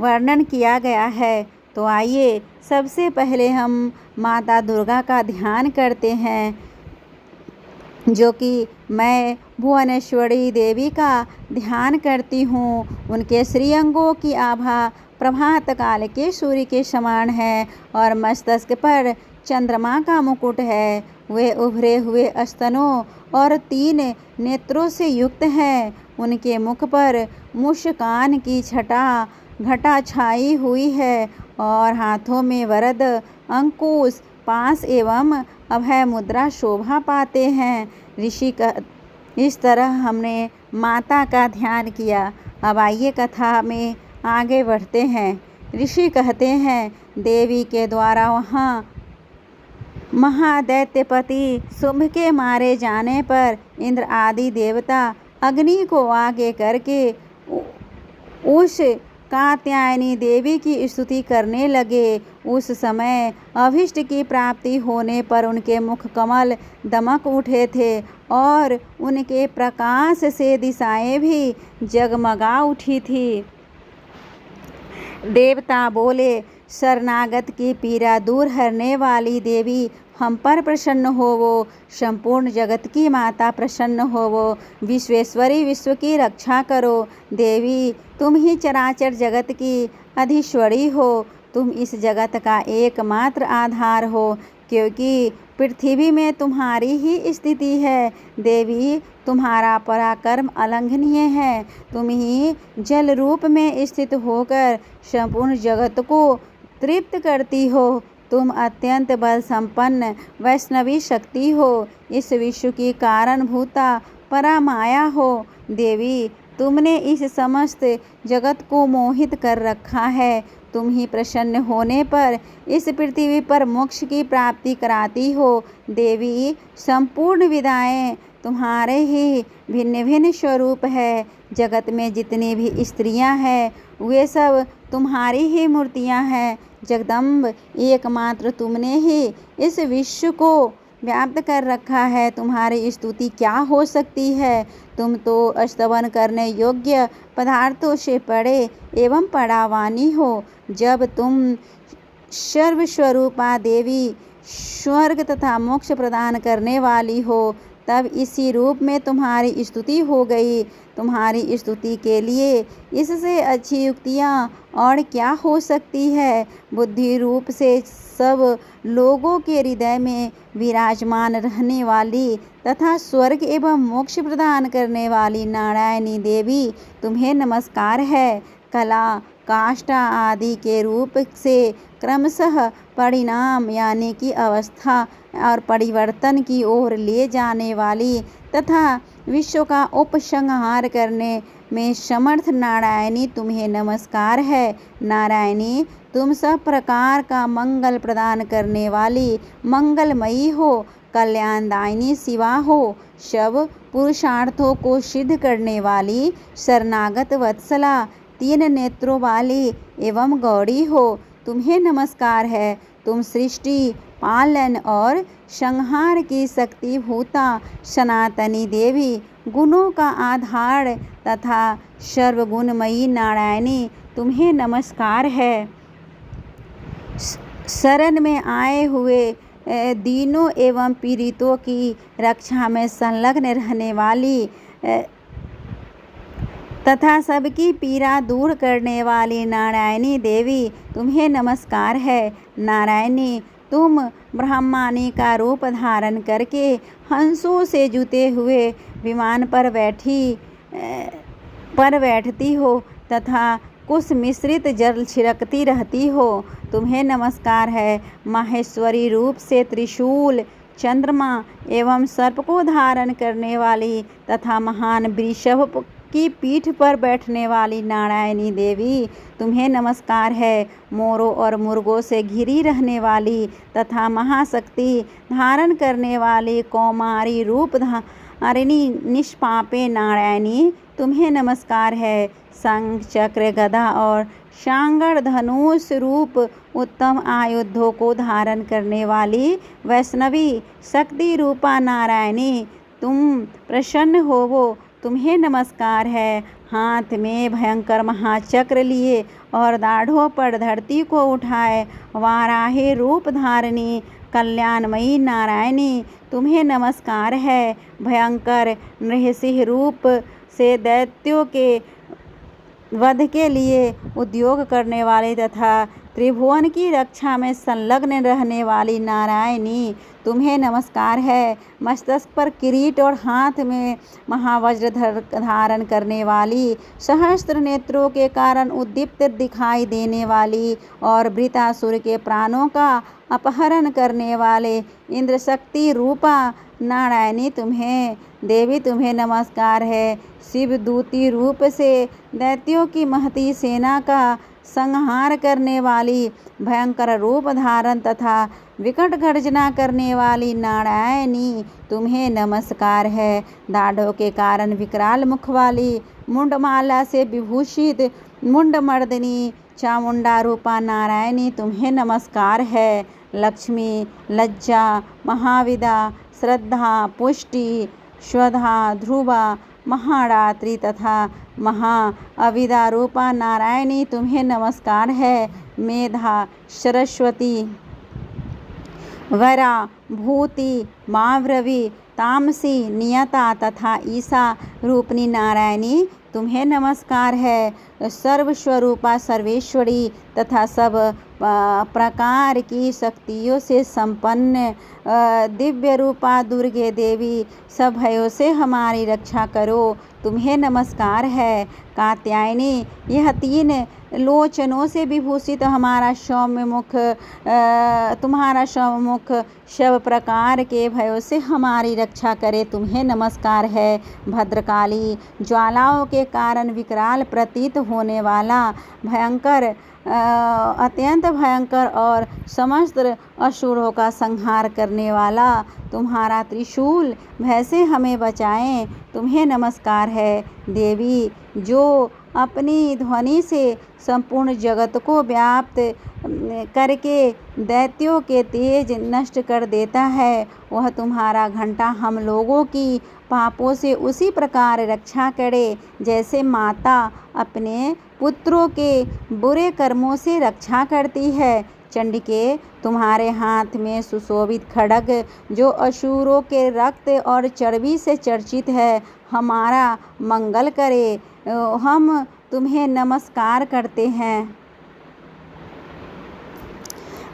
वर्णन किया गया है। तो आइए सबसे पहले हम माता दुर्गा का ध्यान करते हैं, जो कि मैं भुवनेश्वरी देवी का ध्यान करती हूँ। उनके श्रीअंगों की आभा प्रभात काल के सूर्य के समान है और मस्तक पर चंद्रमा का मुकुट है। वे उभरे हुए स्तनों और 3 नेत्रों से युक्त हैं। उनके मुख पर मुस्कान की घटा छाई हुई है और हाथों में वरद अंकुश, पास एवं अभय मुद्रा शोभा पाते हैं। इस तरह हमने माता का ध्यान किया। अब आइए कथा में आगे बढ़ते हैं। ऋषि कहते हैं, देवी के द्वारा वहाँ महादैत्यपति शुंभ के मारे जाने पर इंद्र आदि देवता अग्नि को आगे करके उस कात्यायनी देवी की स्तुति करने लगे। उस समय अभीष्ट की प्राप्ति होने पर उनके मुख कमल दमक उठे थे और उनके प्रकाश से दिशाएं भी जगमगा उठी थी। देवता बोले, शरणागत की पीड़ा दूर करने वाली देवी हम पर प्रसन्न होवो। संपूर्ण जगत की माता प्रसन्न होवो। विश्वेश्वरी विश्व की रक्षा करो। देवी तुम ही चराचर जगत की अधीश्वरी हो। तुम इस जगत का एकमात्र आधार हो, क्योंकि पृथ्वी में तुम्हारी ही स्थिति है। देवी तुम्हारा पराक्रम अलंघनीय है। तुम ही जल रूप में स्थित होकर संपूर्ण जगत को तृप्त करती हो। तुम अत्यंत बल संपन्न वैष्णवी शक्ति हो। इस विश्व की कारणभूता परामाया हो। देवी तुमने इस समस्त जगत को मोहित कर रखा है। तुम ही प्रसन्न होने पर इस पृथ्वी पर मोक्ष की प्राप्ति कराती हो। देवी संपूर्ण विदाएं तुम्हारे ही भिन्न भिन्न स्वरूप है। जगत में जितनी भी स्त्रियां हैं वे सब तुम्हारी ही मूर्तियां हैं। जगदम्ब एकमात्र तुमने ही इस विश्व को व्याप्त कर रखा है। तुम्हारी स्तुति क्या हो सकती है। तुम तो स्तवन करने योग्य पदार्थों से परे एवं परावानी हो। जब तुम सर्वस्वरूपा देवी स्वर्ग तथा मोक्ष प्रदान करने वाली हो, तब इसी रूप में तुम्हारी स्तुति हो गई। तुम्हारी स्तुति के लिए इससे अच्छी युक्तियाँ और क्या हो सकती है। बुद्धि रूप से सब लोगों के हृदय में विराजमान रहने वाली तथा स्वर्ग एवं मोक्ष प्रदान करने वाली नारायणी देवी तुम्हें नमस्कार है। कला काष्ठा आदि के रूप से क्रमशः परिणाम यानी कि अवस्था और परिवर्तन की ओर ले जाने वाली तथा विश्व का उपसंहार करने में समर्थ नारायणी तुम्हें नमस्कार है। नारायणी तुम सब प्रकार का मंगल प्रदान करने वाली मंगलमयी हो। कल्याणदायिनी शिवा हो। सब पुरुषार्थों को सिद्ध करने वाली शरणागत वत्सला तीन नेत्रों वाली एवं गौरी हो। तुम्हें नमस्कार है। तुम सृष्टि पालन और संहार की शक्ति भूता सनातनी देवी गुणों का आधार तथा सर्वगुणमयी नारायणी तुम्हें नमस्कार है। शरण में आए हुए दीनों एवं पीड़ितों की रक्षा में संलग्न रहने वाली तथा सबकी पीड़ा दूर करने वाली नारायणी देवी तुम्हें नमस्कार है। नारायणी तुम ब्रह्मानी का रूप धारण करके हंसों से जुते हुए विमान पर बैठती हो तथा कुछ मिश्रित जल छिड़कती रहती हो। तुम्हें नमस्कार है। माहेश्वरी रूप से त्रिशूल चंद्रमा एवं सर्प को धारण करने वाली तथा महान वृषभ की पीठ पर बैठने वाली नारायणी देवी तुम्हें नमस्कार है। मोरों और मुर्गों से घिरी रहने वाली तथा महाशक्ति धारण करने वाली कौमारी रूप धारिणी निष्पापे नारायणी तुम्हें नमस्कार है। शंख चक्र गदा और सांगड़ धनुष रूप उत्तम आयुधों को धारण करने वाली वैष्णवी शक्ति रूपा नारायणी तुम प्रसन्न होवो। तुम्हें नमस्कार है। हाथ में भयंकर महाचक्र लिए और दाढ़ों पर धरती को उठाए वाराही रूप धारिणी कल्याणमयी नारायणी तुम्हें नमस्कार है। भयंकर नृसिंह रूप से दैत्यों के वध के लिए उद्योग करने वाली तथा त्रिभुवन की रक्षा में संलग्न रहने वाली नारायणी तुम्हें नमस्कार है। मस्तक पर किरीट और हाथ में महावज्र धारण करने वाली सहस्त्र नेत्रों के कारण उद्दीप्त दिखाई देने वाली और वृतासुर के प्राणों का अपहरण करने वाले इंद्र शक्ति रूपा नारायणी देवी तुम्हें नमस्कार है। शिव दूती रूप से दैत्यों की महती सेना का संहार करने वाली भयंकर रूप धारण तथा विकट गर्जना करने वाली नारायणी तुम्हें नमस्कार है। दाढ़ों के कारण विकराल मुख वाली मुंडमाला से विभूषित मुंडमर्दिनी चामुंडा रूपा नारायणी तुम्हें नमस्कार है। लक्ष्मी लज्जा महाविदा श्रद्धा पुष्टि स्वधा ध्रुवा महारात्रि तथा महा अविद्या रूपा नारायणी तुम्हें नमस्कार है। मेधा, सरस्वती, वरा, भूति, मावृवी, तामसी, नियता तथा ईशा रूपनी नारायणी तुम्हें नमस्कार है। सर्वस्वरूपा सर्वेश्वरी तथा सब प्रकार की शक्तियों से संपन्न दिव्य रूपा दुर्गे देवी, सब भयों से हमारी रक्षा करो, तुम्हें नमस्कार है। कात्यायनी, यह 3 लोचनों से विभूषित हमारा सौम्य मुख, तुम्हारा सौम्य मुख सब प्रकार के भयों से हमारी रक्षा करे, तुम्हें नमस्कार है। भद्रकाली, ज्वालाओं के कारण विकराल प्रतीत होने वाला भयंकर, अत्यंत भयंकर और समस्त असुरों का संहार करने वाला तुम्हारा त्रिशूल भय से हमें बचाएं, तुम्हें नमस्कार है। देवी, जो अपनी ध्वनि से संपूर्ण जगत को व्याप्त करके दैत्यों के तेज नष्ट कर देता है, वह तुम्हारा घंटा हम लोगों की पापों से उसी प्रकार रक्षा करे जैसे माता अपने पुत्रों के बुरे कर्मों से रक्षा करती है। चंडिके, तुम्हारे हाथ में सुशोभित खड्ग जो असुरों के रक्त और चर्बी से चर्चित है, हमारा मंगल करे, हम तुम्हें नमस्कार करते हैं।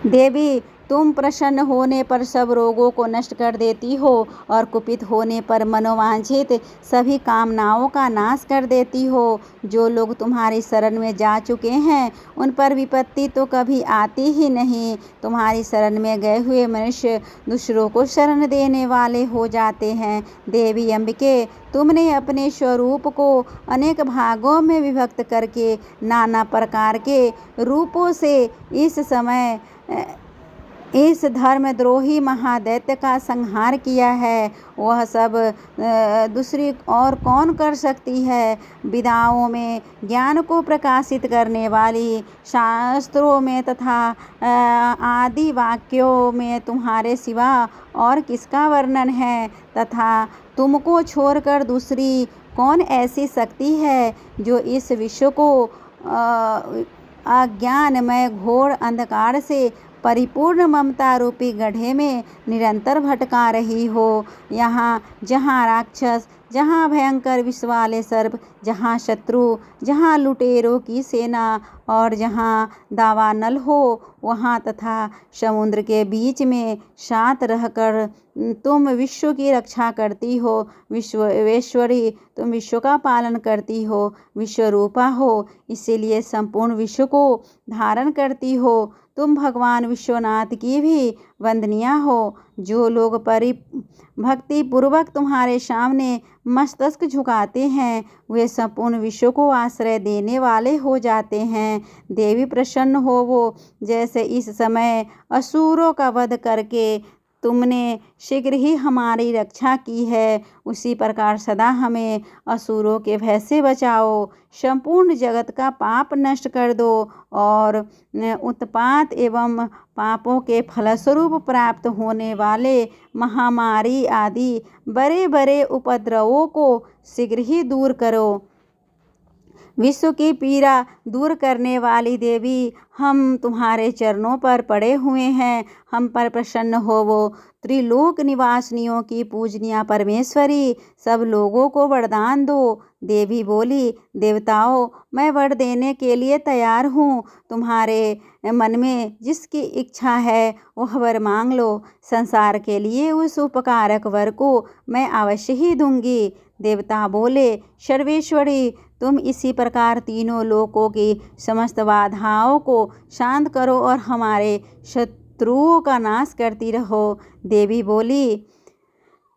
देवी, तुम प्रसन्न होने पर सब रोगों को नष्ट कर देती हो और कुपित होने पर मनोवांछित सभी कामनाओं का नाश कर देती हो। जो लोग तुम्हारी शरण में जा चुके हैं उन पर विपत्ति तो कभी आती ही नहीं। तुम्हारी शरण में गए हुए मनुष्य दूसरों को शरण देने वाले हो जाते हैं। देवी अम्बिके, तुमने अपने स्वरूप को अनेक भागों में विभक्त करके नाना प्रकार के रूपों से इस समय इस धर्मद्रोही महादैत्य का संहार किया है। वह सब दूसरी और कौन कर सकती है। विद्याओं में ज्ञान को प्रकाशित करने वाली, शास्त्रों में तथा आदि वाक्यों में तुम्हारे सिवा और किसका वर्णन है, तथा तुमको छोड़कर दूसरी कौन ऐसी शक्ति है जो इस विश्व को अज्ञानमय घोर अंधकार से परिपूर्ण ममता रूपी गड्ढे में निरंतर भटका रही हो। यहाँ जहाँ राक्षस, जहाँ भयंकर विष वाले सर्प, जहाँ शत्रु, जहाँ लुटेरों की सेना और जहाँ दावानल हो, वहाँ तथा समुद्र के बीच में शांत रहकर तुम विश्व की रक्षा करती हो। विश्वेश्वरी, तुम विश्व का पालन करती हो, विश्वरूपा हो, इसीलिए संपूर्ण विश्व को धारण करती हो। तुम भगवान विश्वनाथ की भी वंदनीय हो। जो लोग भक्ति पूर्वक तुम्हारे सामने मस्तक झुकाते हैं वे संपूर्ण विश्व को आश्रय देने वाले हो जाते हैं। देवी, प्रसन्न हो वो जैसे इस समय असुरों का वध करके तुमने शीघ्र ही हमारी रक्षा की है, उसी प्रकार सदा हमें असुरों के भय से बचाओ। संपूर्ण जगत का पाप नष्ट कर दो और उत्पात एवं पापों के फलस्वरूप प्राप्त होने वाले महामारी आदि बड़े बड़े उपद्रवों को शीघ्र ही दूर करो। विश्व की पीड़ा दूर करने वाली देवी, हम तुम्हारे चरणों पर पड़े हुए हैं, हम पर प्रसन्न होवो। त्रिलोक निवासिनियों की पूजनीय परमेश्वरी, सब लोगों को वरदान दो। देवी बोली, देवताओं, मैं वर देने के लिए तैयार हूँ। तुम्हारे मन में जिसकी इच्छा है वह वर मांग लो। संसार के लिए उस उपकारक वर को मैं अवश्य ही दूंगी। देवता बोले, सर्वेश्वरी, तुम इसी प्रकार तीनों लोकों की समस्त बाधाओं को शांत करो और हमारे शत्रुओं का नाश करती रहो। देवी बोली,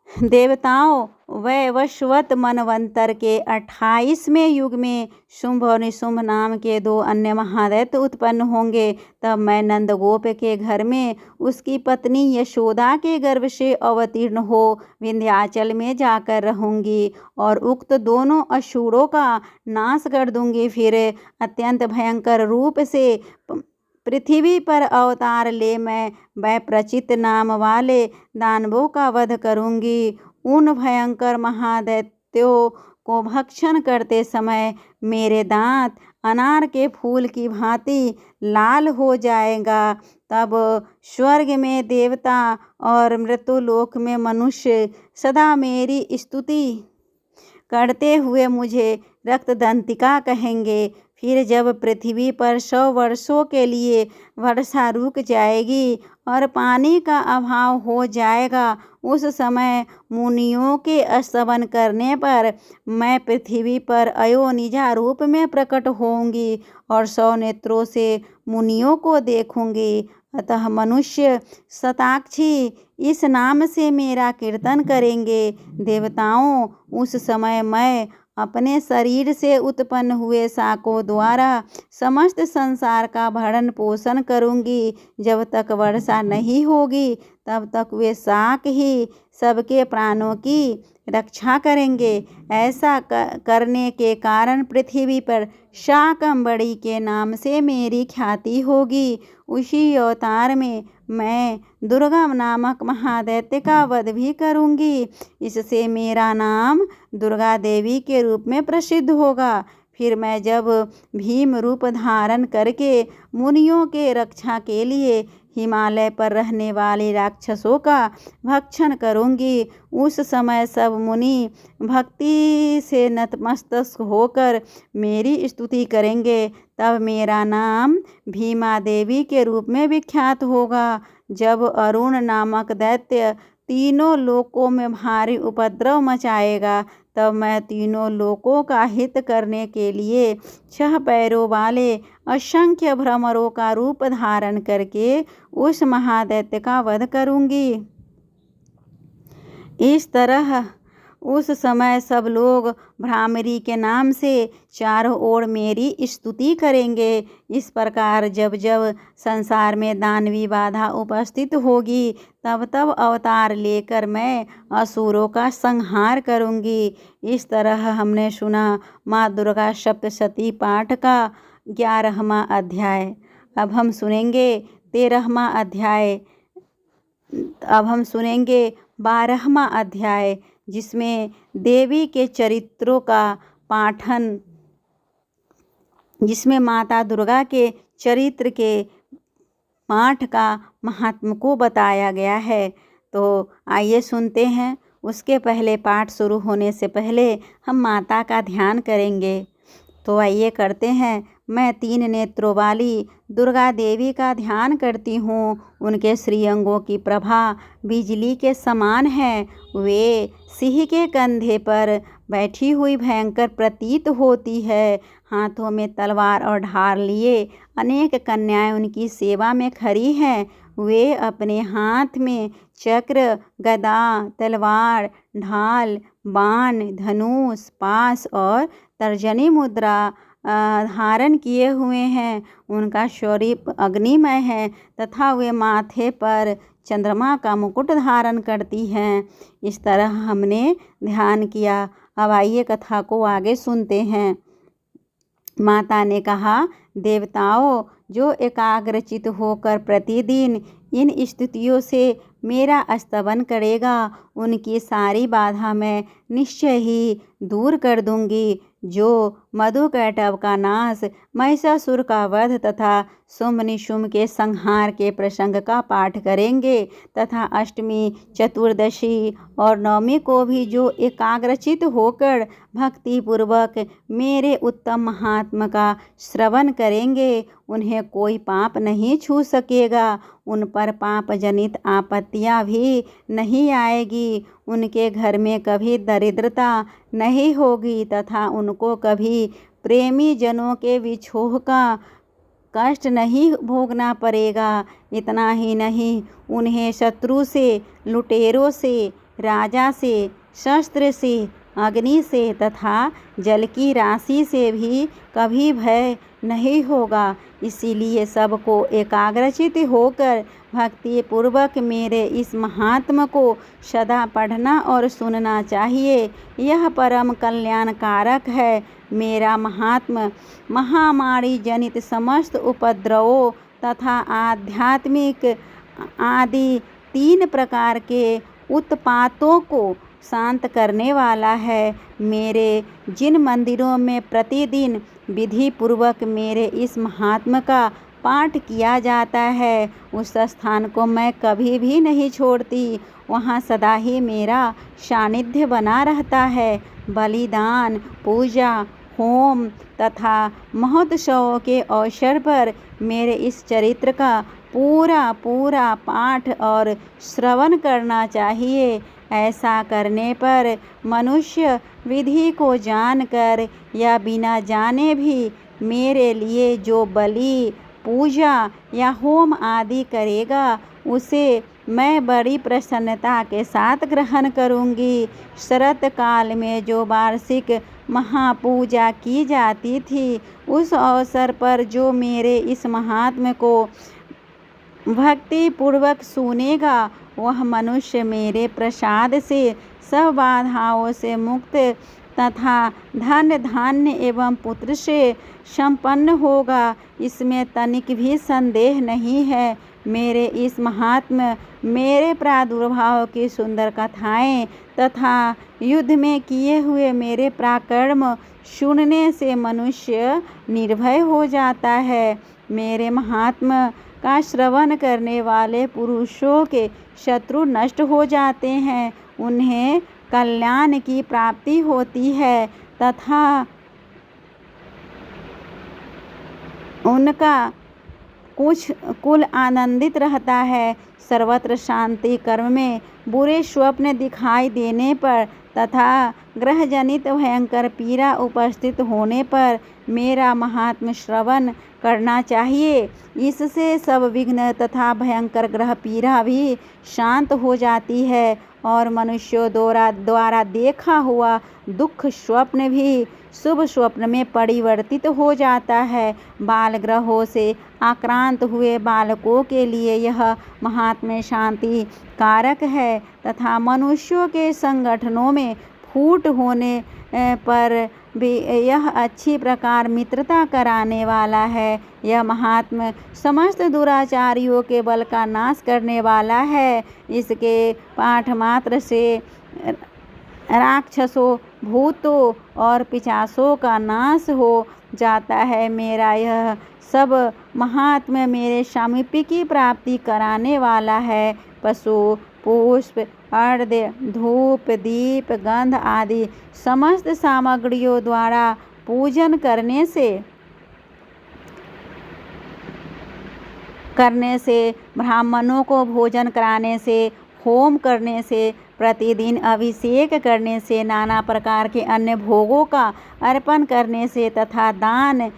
देवताओं, वैवस्वत मनवंतर के 28वें युग में शुंभ और निशुंभ नाम के 2 अन्य महादैत्य उत्पन्न होंगे। तब मैं नंदगोप के घर में उसकी पत्नी यशोदा के गर्भ से अवतीर्ण हो विंध्याचल में जाकर रहूंगी और उक्त दोनों असुरों का नाश कर दूंगी। फिर अत्यंत भयंकर रूप से पृथ्वी पर अवतार ले मैं वैप्रचित नाम वाले दानवों का वध करूंगी। उन भयंकर महादैत्यों को भक्षण करते समय मेरे दांत अनार के फूल की भांति लाल हो जाएगा। तब स्वर्ग में देवता और मृत्युलोक में मनुष्य सदा मेरी स्तुति करते हुए मुझे रक्तदंतिका कहेंगे। फिर जब पृथ्वी पर 100 वर्षों के लिए वर्षा रुक जाएगी और पानी का अभाव हो जाएगा, उस समय मुनियों के स्तवन करने पर मैं पृथ्वी पर अयोनिजा रूप में प्रकट होंगी और 100 नेत्रों से मुनियों को देखूंगी। अतः मनुष्य शताक्षी इस नाम से मेरा कीर्तन करेंगे। देवताओं, उस समय मैं अपने शरीर से उत्पन्न हुए शाकों द्वारा समस्त संसार का भरण पोषण करूंगी। जब तक वर्षा नहीं होगी तब तक वे शाक ही सबके प्राणों की रक्षा करेंगे। ऐसा करने के कारण पृथ्वी पर शाकंभरी के नाम से मेरी ख्याति होगी। उसी अवतार में मैं दुर्गा नामक महादैत्य का वध भी करूंगी। इससे मेरा नाम दुर्गा देवी के रूप में प्रसिद्ध होगा। फिर मैं जब भीम रूप धारण करके मुनियों के रक्षा के लिए हिमालय पर रहने वाले राक्षसों का भक्षण करूंगी, उस समय सब मुनि भक्ति से नतमस्तक होकर मेरी स्तुति करेंगे। तब मेरा नाम भीमा देवी के रूप में विख्यात होगा। जब अरुण नामक दैत्य तीनों लोकों में भारी उपद्रव मचाएगा, तब मैं तीनों लोकों का हित करने के लिए 6 पैरों वाले असंख्य भ्रमरों का रूप धारण करके उस महादैत्य का वध करूंगी। इस तरह उस समय सब लोग भ्रामरी के नाम से चारों ओर मेरी स्तुति करेंगे। इस प्रकार जब जब संसार में दानवी बाधा उपस्थित होगी, तब तब अवतार लेकर मैं असुरों का संहार करूंगी। इस तरह हमने सुना माँ दुर्गा सप्तशती पाठ का 11वां अध्याय। अब हम सुनेंगे 13वां अध्याय। अब हम सुनेंगे 12वां अध्याय, जिसमें देवी के चरित्रों का पाठन, जिसमें माता दुर्गा के चरित्र के पाठ का महात्म को बताया गया है। तो आइए सुनते हैं। उसके पहले पाठ शुरू होने से पहले हम माता का ध्यान करेंगे। तो आइए करते हैं। मैं 3 नेत्रों वाली दुर्गा देवी का ध्यान करती हूँ। उनके श्रीअंगों की प्रभा बिजली के समान है। वे सिंह के कंधे पर बैठी हुई भयंकर प्रतीत होती है। हाथों में तलवार और ढाल लिए अनेक कन्याएं उनकी सेवा में खड़ी हैं। वे अपने हाथ में चक्र, गदा, तलवार, ढाल, बाण, धनुष, पाश और तर्जनी मुद्रा धारण किए हुए हैं। उनका शरीर अग्निमय है तथा वे माथे पर चंद्रमा का मुकुट धारण करती हैं। इस तरह हमने ध्यान किया। अब आइए कथा को आगे सुनते हैं। माता ने कहा, देवताओं, जो एकाग्रचित होकर प्रतिदिन इन स्तुतियों से मेरा स्तवन करेगा, उनकी सारी बाधा मैं निश्चय ही दूर कर दूंगी। जो मधुकैटभ का नाश, महिषासुर का वध तथा शुंभ निशुंभ के संहार के प्रसंग का पाठ करेंगे तथा अष्टमी, चतुर्दशी और नवमी को भी जो एकाग्रचित होकर भक्तिपूर्वक मेरे उत्तम महात्मा का श्रवण करेंगे, उन्हें कोई पाप नहीं छू सकेगा। उन पर पाप जनित आपत्तियां भी नहीं आएगी। उनके घर में कभी दरिद्रता नहीं होगी तथा उनको कभी प्रेमी जनों के विछोह का कष्ट नहीं भोगना पड़ेगा। इतना ही नहीं, उन्हें शत्रु से, लुटेरों से, राजा से, शस्त्र से, अग्नि से तथा जल की राशि से भी कभी भय नहीं होगा। इसीलिए सबको एकाग्रचित होकर भक्ति पूर्वक मेरे इस महात्म को सदा पढ़ना और सुनना चाहिए। यह परम कल्याणकारक है। मेरा महात्म महामारी जनित समस्त उपद्रवों तथा आध्यात्मिक आदि 3 प्रकार के उत्पातों को शांत करने वाला है। मेरे जिन मंदिरों में प्रतिदिन विधि पूर्वक मेरे इस महात्म्य का पाठ किया जाता है, उस स्थान को मैं कभी भी नहीं छोड़ती। वहाँ सदा ही मेरा सानिध्य बना रहता है। बलिदान, पूजा, होम तथा महोत्सवों के अवसर पर मेरे इस चरित्र का पूरा पाठ और श्रवण करना चाहिए। ऐसा करने पर मनुष्य विधि को जानकर या बिना जाने भी मेरे लिए जो बलि, पूजा या होम आदि करेगा, उसे मैं बड़ी प्रसन्नता के साथ ग्रहण करूंगी। शरत काल में जो वार्षिक महापूजा की जाती थी, उस अवसर पर जो मेरे इस महात्म्य को भक्ति पूर्वक सुनेगा, वह मनुष्य मेरे प्रसाद से सब बाधाओं से मुक्त तथा धन धान्य एवं पुत्र से संपन्न होगा। इसमें तनिक भी संदेह नहीं है। मेरे इस महात्म्य, मेरे प्रादुर्भाव की सुंदर कथाएं तथा युद्ध में किए हुए मेरे पराक्रम सुनने से मनुष्य निर्भय हो जाता है। मेरे महात्म्य का श्रवण करने वाले पुरुषों के शत्रु नष्ट हो जाते हैं, उन्हें कल्याण की प्राप्ति होती है तथा उनका कुल आनंदित रहता है। सर्वत्र शांति कर्म में बुरे स्वप्न दिखाई देने पर तथा ग्रहजनित भयंकर पीड़ा उपस्थित होने पर मेरा महात्म्य श्रवण करना चाहिए। इससे सब विघ्न तथा भयंकर ग्रह पीड़ा भी शांत हो जाती है और मनुष्यों द्वारा देखा हुआ दुख स्वप्न भी शुभ स्वप्न में परिवर्तित हो जाता है। बाल ग्रहों से आक्रांत हुए बालकों के लिए यह महात्म्य शांति कारक है तथा मनुष्यों के संगठनों में फूट होने पर भी यह अच्छी प्रकार मित्रता कराने वाला है। यह महात्म्य समस्त दुराचारियों के बल का नाश करने वाला है। इसके पाठ मात्र से राक्षसों, भूतों और पिशाचों का नाश हो जाता है। मेरा यह सब महात्म्य मेरे सामीप्य की प्राप्ति कराने वाला है। पशु, पुष्प, अर्घ्य, धूप, दीप, गंध आदि समस्त सामग्रियों द्वारा पूजन करने से, ब्राह्मणों को भोजन कराने से, होम करने से, प्रतिदिन अभिषेक करने से, नाना प्रकार के अन्य भोगों का अर्पण करने से तथा दान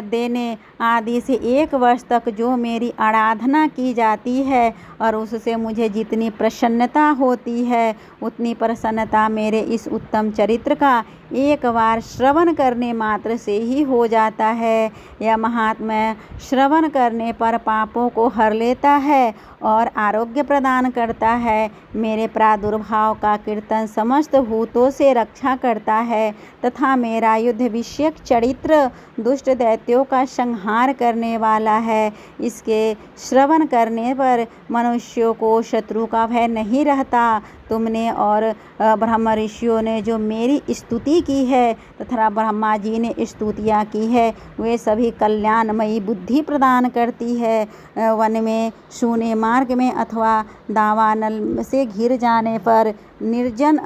देने आदि से 1 वर्ष तक जो मेरी आराधना की जाती है और उससे मुझे जितनी प्रसन्नता होती है, उतनी प्रसन्नता मेरे इस उत्तम चरित्र का एक बार श्रवण करने मात्र से ही हो जाता है। यह महात्म्य श्रवण करने पर पापों को हर लेता है और आरोग्य प्रदान करता है। मेरे प्रादुर्भाव का कीर्तन समस्त भूतों से रक्षा करता है तथा मेरा युद्ध विषयक चरित्र दुष्ट दैत्यों का संहार करने वाला है। इसके श्रवण करने पर मनुष्यों को शत्रु का भय नहीं रहता। तुमने और ब्रह्म ऋषियों ने जो मेरी स्तुति की है तथा ब्रह्मा जी ने स्तुतियाँ की है, वे सभी कल्याणमयी बुद्धि प्रदान करती है। वन में, सूने मार्ग में अथवा दावानल से घिर जाने पर, निर्जन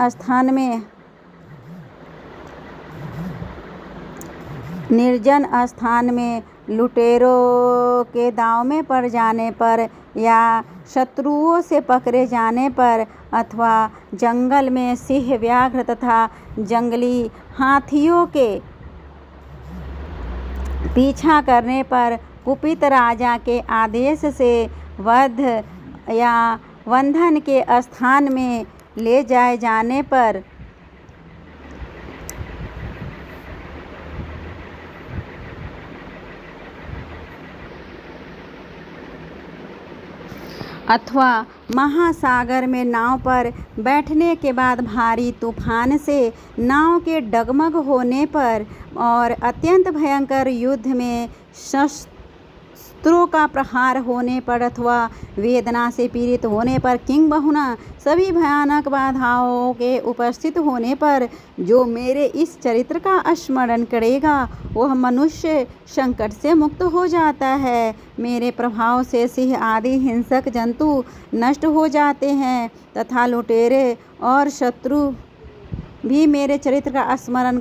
स्थान में लुटेरों के दांव में पड़ जाने पर या शत्रुओं से पकड़े जाने पर अथवा जंगल में सिंह, व्याघ्र तथा जंगली हाथियों के पीछा करने पर, कुपित राजा के आदेश से वध या बंधन के स्थान में ले जाए जाने पर, अथवा महासागर में नाव पर बैठने के बाद भारी तूफान से नाव के डगमग होने पर और अत्यंत भयंकर युद्ध में अस्त्रों का प्रहार होने पर अथवा वेदना से पीड़ित होने पर, किंग बहुना सभी भयानक बाधाओं के उपस्थित होने पर जो मेरे इस चरित्र का स्मरण करेगा वह मनुष्य संकट से मुक्त हो जाता है। मेरे प्रभाव से सिंह आदि हिंसक जंतु नष्ट हो जाते हैं तथा लुटेरे और शत्रु भी मेरे चरित्र का स्मरण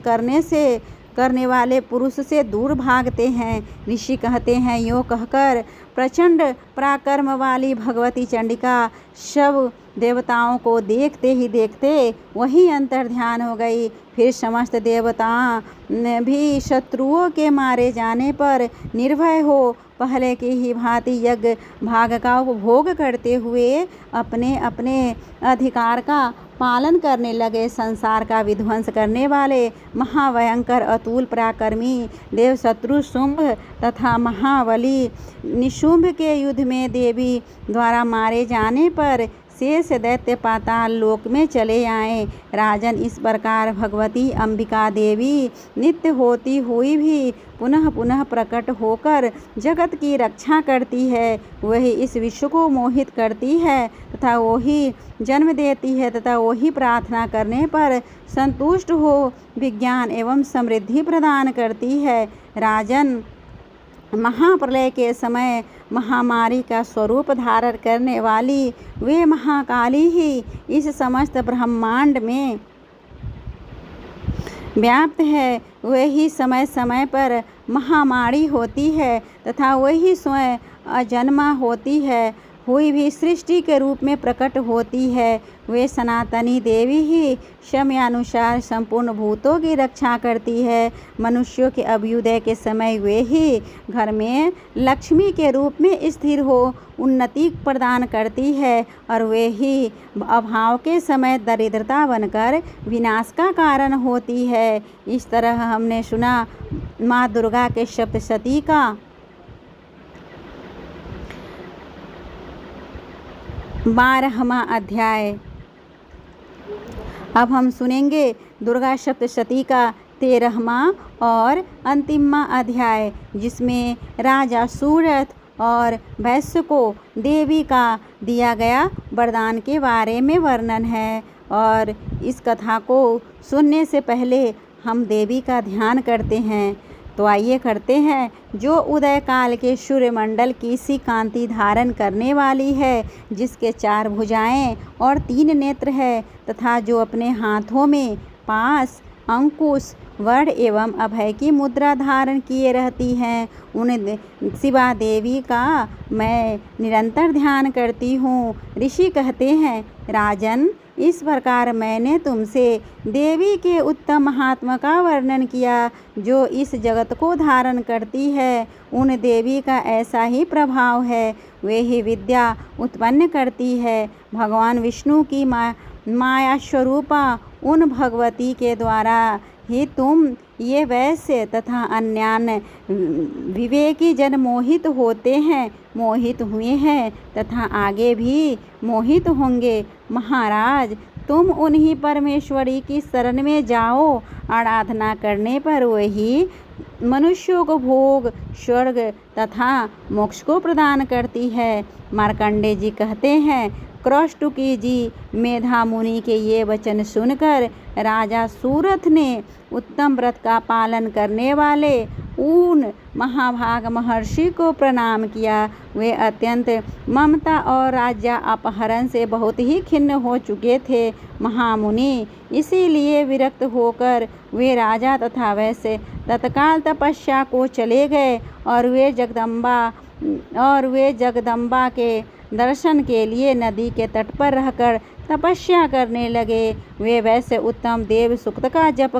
करने वाले पुरुष से दूर भागते हैं। ऋषि कहते हैं, यों कहकर प्रचंड पराक्रम वाली भगवती चंडिका सब देवताओं को देखते ही देखते वही अंतर्ध्यान हो गई। फिर समस्त देवता भी शत्रुओं के मारे जाने पर निर्भय हो पहले की ही भांति यज्ञ भाग का उपभोग करते हुए अपने अपने अधिकार का पालन करने लगे। संसार का विध्वंस करने वाले महाभयंकर अतुल पराक्रमी देव शत्रु शुंभ तथा महाबली निशुंभ के युद्ध में देवी द्वारा मारे जाने पर शेष दैत्य पाताल लोक में चले आए। राजन, इस प्रकार भगवती अंबिका देवी नित्य होती हुई भी पुनः पुनः प्रकट होकर जगत की रक्षा करती है। वही इस विश्व को मोहित करती है तथा वही जन्म देती है तथा वही प्रार्थना करने पर संतुष्ट हो विज्ञान एवं समृद्धि प्रदान करती है। राजन, महाप्रलय के समय महामारी का स्वरूप धारण करने वाली वे महाकाली ही इस समस्त ब्रह्मांड में व्याप्त है। वही समय समय पर महामारी होती है तथा वही स्वयं अजन्मा होती है हुई भी सृष्टि के रूप में प्रकट होती है। वे सनातनी देवी ही समयानुसार संपूर्ण भूतों की रक्षा करती है। मनुष्यों के अभ्युदय के समय वे ही घर में लक्ष्मी के रूप में स्थिर हो उन्नति प्रदान करती है और वे ही अभाव के समय दरिद्रता बनकर विनाश का कारण होती है। इस तरह हमने सुना माँ दुर्गा के सप्तशती का 12वां अध्याय। अब हम सुनेंगे दुर्गा सप्तशती का 13वां और अंतिमवां अध्याय, जिसमें राजा सूरथ और वैश्य को देवी का दिया गया वरदान के बारे में वर्णन है। और इस कथा को सुनने से पहले हम देवी का ध्यान करते हैं। तो आइए करते हैं। जो उदय काल के सूर्यमंडल की सी कांति धारण करने वाली है, जिसके 4 भुजाएं और 3 नेत्र है तथा जो अपने हाथों में पास, अंकुश, वर्ण एवं अभय की मुद्रा धारण किए रहती हैं, उन शिवा देवी का मैं निरंतर ध्यान करती हूँ। ऋषि कहते हैं, राजन, इस प्रकार मैंने तुमसे देवी के उत्तम महात्मा का वर्णन किया जो इस जगत को धारण करती है। उन देवी का ऐसा ही प्रभाव है, वे ही विद्या उत्पन्न करती है। भगवान विष्णु की माया स्वरूपा उन भगवती के द्वारा ही तुम ये वैश्य तथा अन्यान्य विवेकी जन मोहित होते हैं, मोहित हुए हैं तथा आगे भी मोहित होंगे। महाराज, तुम उन्हीं परमेश्वरी की शरण में जाओ। आराधना करने पर वही मनुष्यों को भोग, स्वर्ग तथा मोक्ष को प्रदान करती है। मार्कंडेय जी कहते हैं, क्रौष्टुकी जी मेधा मुनि के ये वचन सुनकर राजा सूरथ ने उत्तम व्रत का पालन करने वाले उन महाभाग महर्षि को प्रणाम किया। वे अत्यंत ममता और राज्य अपहरण से बहुत ही खिन्न हो चुके थे। महामुनि इसीलिए विरक्त होकर वे राजा तथा वैसे तत्काल तपस्या को चले गए और वे जगदम्बा के दर्शन के लिए नदी के तट पर रहकर तपस्या करने लगे। वे वैसे उत्तम देव सूक्त का जप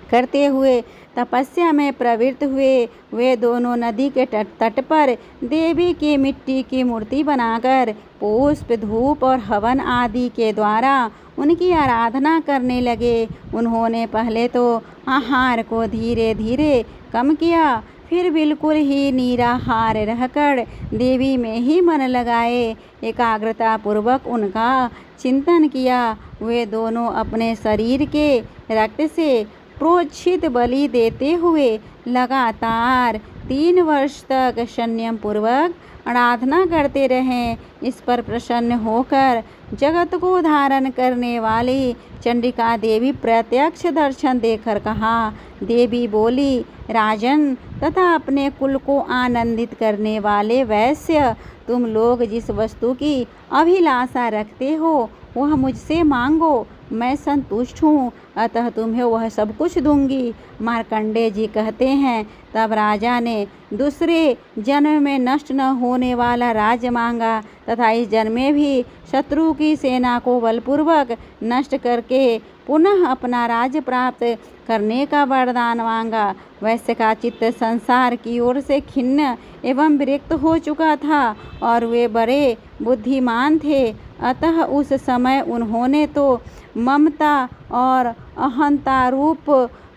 करते हुए तपस्या में प्रवृत्त हुए। वे दोनों नदी के तट पर देवी की मिट्टी की मूर्ति बनाकर पुष्प, धूप और हवन आदि के द्वारा उनकी आराधना करने लगे। उन्होंने पहले तो आहार को धीरे धीरे कम किया, फिर बिल्कुल ही निराहार रहकर देवी में ही मन लगाए एकाग्रता पूर्वक उनका चिंतन किया। वे दोनों अपने शरीर के रक्त से प्रोच्छित बलि देते हुए लगातार 3 वर्ष तक संयम पूर्वक आराधना करते रहें। इस पर प्रसन्न होकर जगत को धारण करने वाली चंडिका देवी प्रत्यक्ष दर्शन देकर कहा। देवी बोली, राजन तथा अपने कुल को आनंदित करने वाले वैश्य, तुम लोग जिस वस्तु की अभिलाषा रखते हो वह मुझसे मांगो, मैं संतुष्ट हूँ, अतः तुम्हें वह सब कुछ दूंगी। मार्कंडेय जी कहते हैं, तब राजा ने दूसरे जन्म में नष्ट न होने वाला राज्य मांगा तथा इस जन्म में भी शत्रु की सेना को बलपूर्वक नष्ट करके पुनः अपना राज्य प्राप्त करने का वरदान मांगा। वैश्य का चित्त संसार की ओर से खिन्न एवं विरक्त हो चुका था और वे बड़े बुद्धिमान थे, अतः उस समय उन्होंने तो ममता और अहंता रूप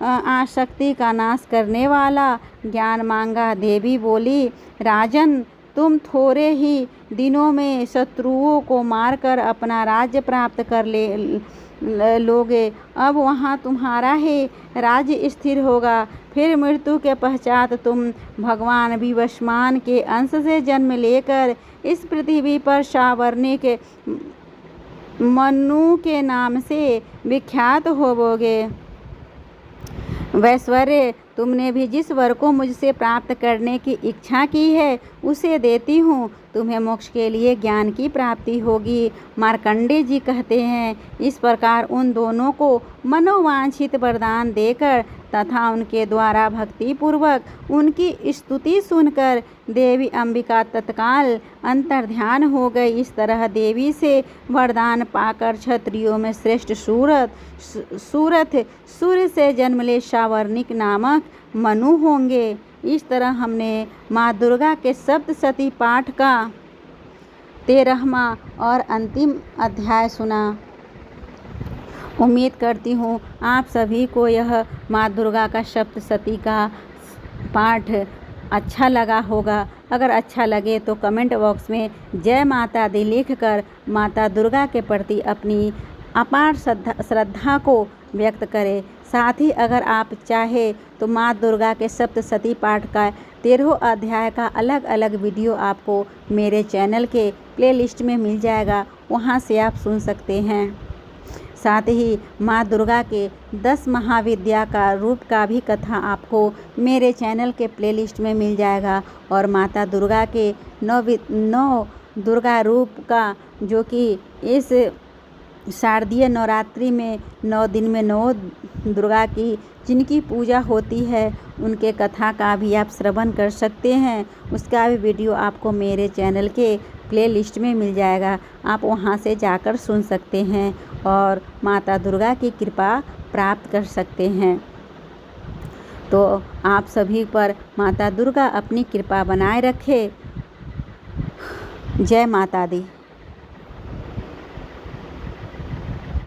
आसक्ति का नाश करने वाला ज्ञान मांगा। देवी बोली, राजन तुम थोड़े ही दिनों में शत्रुओं को मारकर अपना राज्य प्राप्त कर लोगे। अब वहाँ तुम्हारा ही राज्य स्थिर होगा। फिर मृत्यु के पश्चात तुम भगवान विवस्वान के अंश से जन्म लेकर इस पृथ्वी पर सावर्णिक मनु के नाम से विख्यात होवोगे। वैश्वर्य, तुमने भी जिस वर को मुझसे प्राप्त करने की इच्छा की है उसे देती हूँ। तुम्हें मोक्ष के लिए ज्ञान की प्राप्ति होगी। मार्कंडेय जी कहते हैं, इस प्रकार उन दोनों को मनोवांछित वरदान देकर तथा उनके द्वारा भक्ति पूर्वक उनकी स्तुति सुनकर देवी अंबिका तत्काल अंतर्ध्यान हो गई। इस तरह देवी से वरदान पाकर क्षत्रियों में श्रेष्ठ सूरथ सूर्य से जन्म ले सावर्णिक नामक मनु होंगे। इस तरह हमने माँ दुर्गा के सप्तशती पाठ का 13वां और अंतिम अध्याय सुना। उम्मीद करती हूँ आप सभी को यह माँ दुर्गा का सप्तशती का पाठ अच्छा लगा होगा। अगर अच्छा लगे तो कमेंट बॉक्स में जय माता दी लिखकर माता दुर्गा के प्रति अपनी अपार श्रद्धा को व्यक्त करें। साथ ही अगर आप चाहे तो माँ दुर्गा के सप्तशती पाठ का 13वां अध्याय का अलग अलग वीडियो आपको मेरे चैनल के प्लेलिस्ट में मिल जाएगा, वहाँ से आप सुन सकते हैं। साथ ही माँ दुर्गा के 10 महाविद्या का रूप का भी कथा आपको मेरे चैनल के प्लेलिस्ट में मिल जाएगा। और माता दुर्गा के 9 दुर्गा रूप का, जो कि इस शारदीय नवरात्रि में 9 दिन में 9 दुर्गा की जिनकी पूजा होती है उनके कथा का भी आप श्रवण कर सकते हैं। उसका भी वीडियो आपको मेरे चैनल के प्लेलिस्ट में मिल जाएगा, आप वहां से जाकर सुन सकते हैं और माता दुर्गा की कृपा प्राप्त कर सकते हैं। तो आप सभी पर माता दुर्गा अपनी कृपा बनाए रखे। जय माता दी।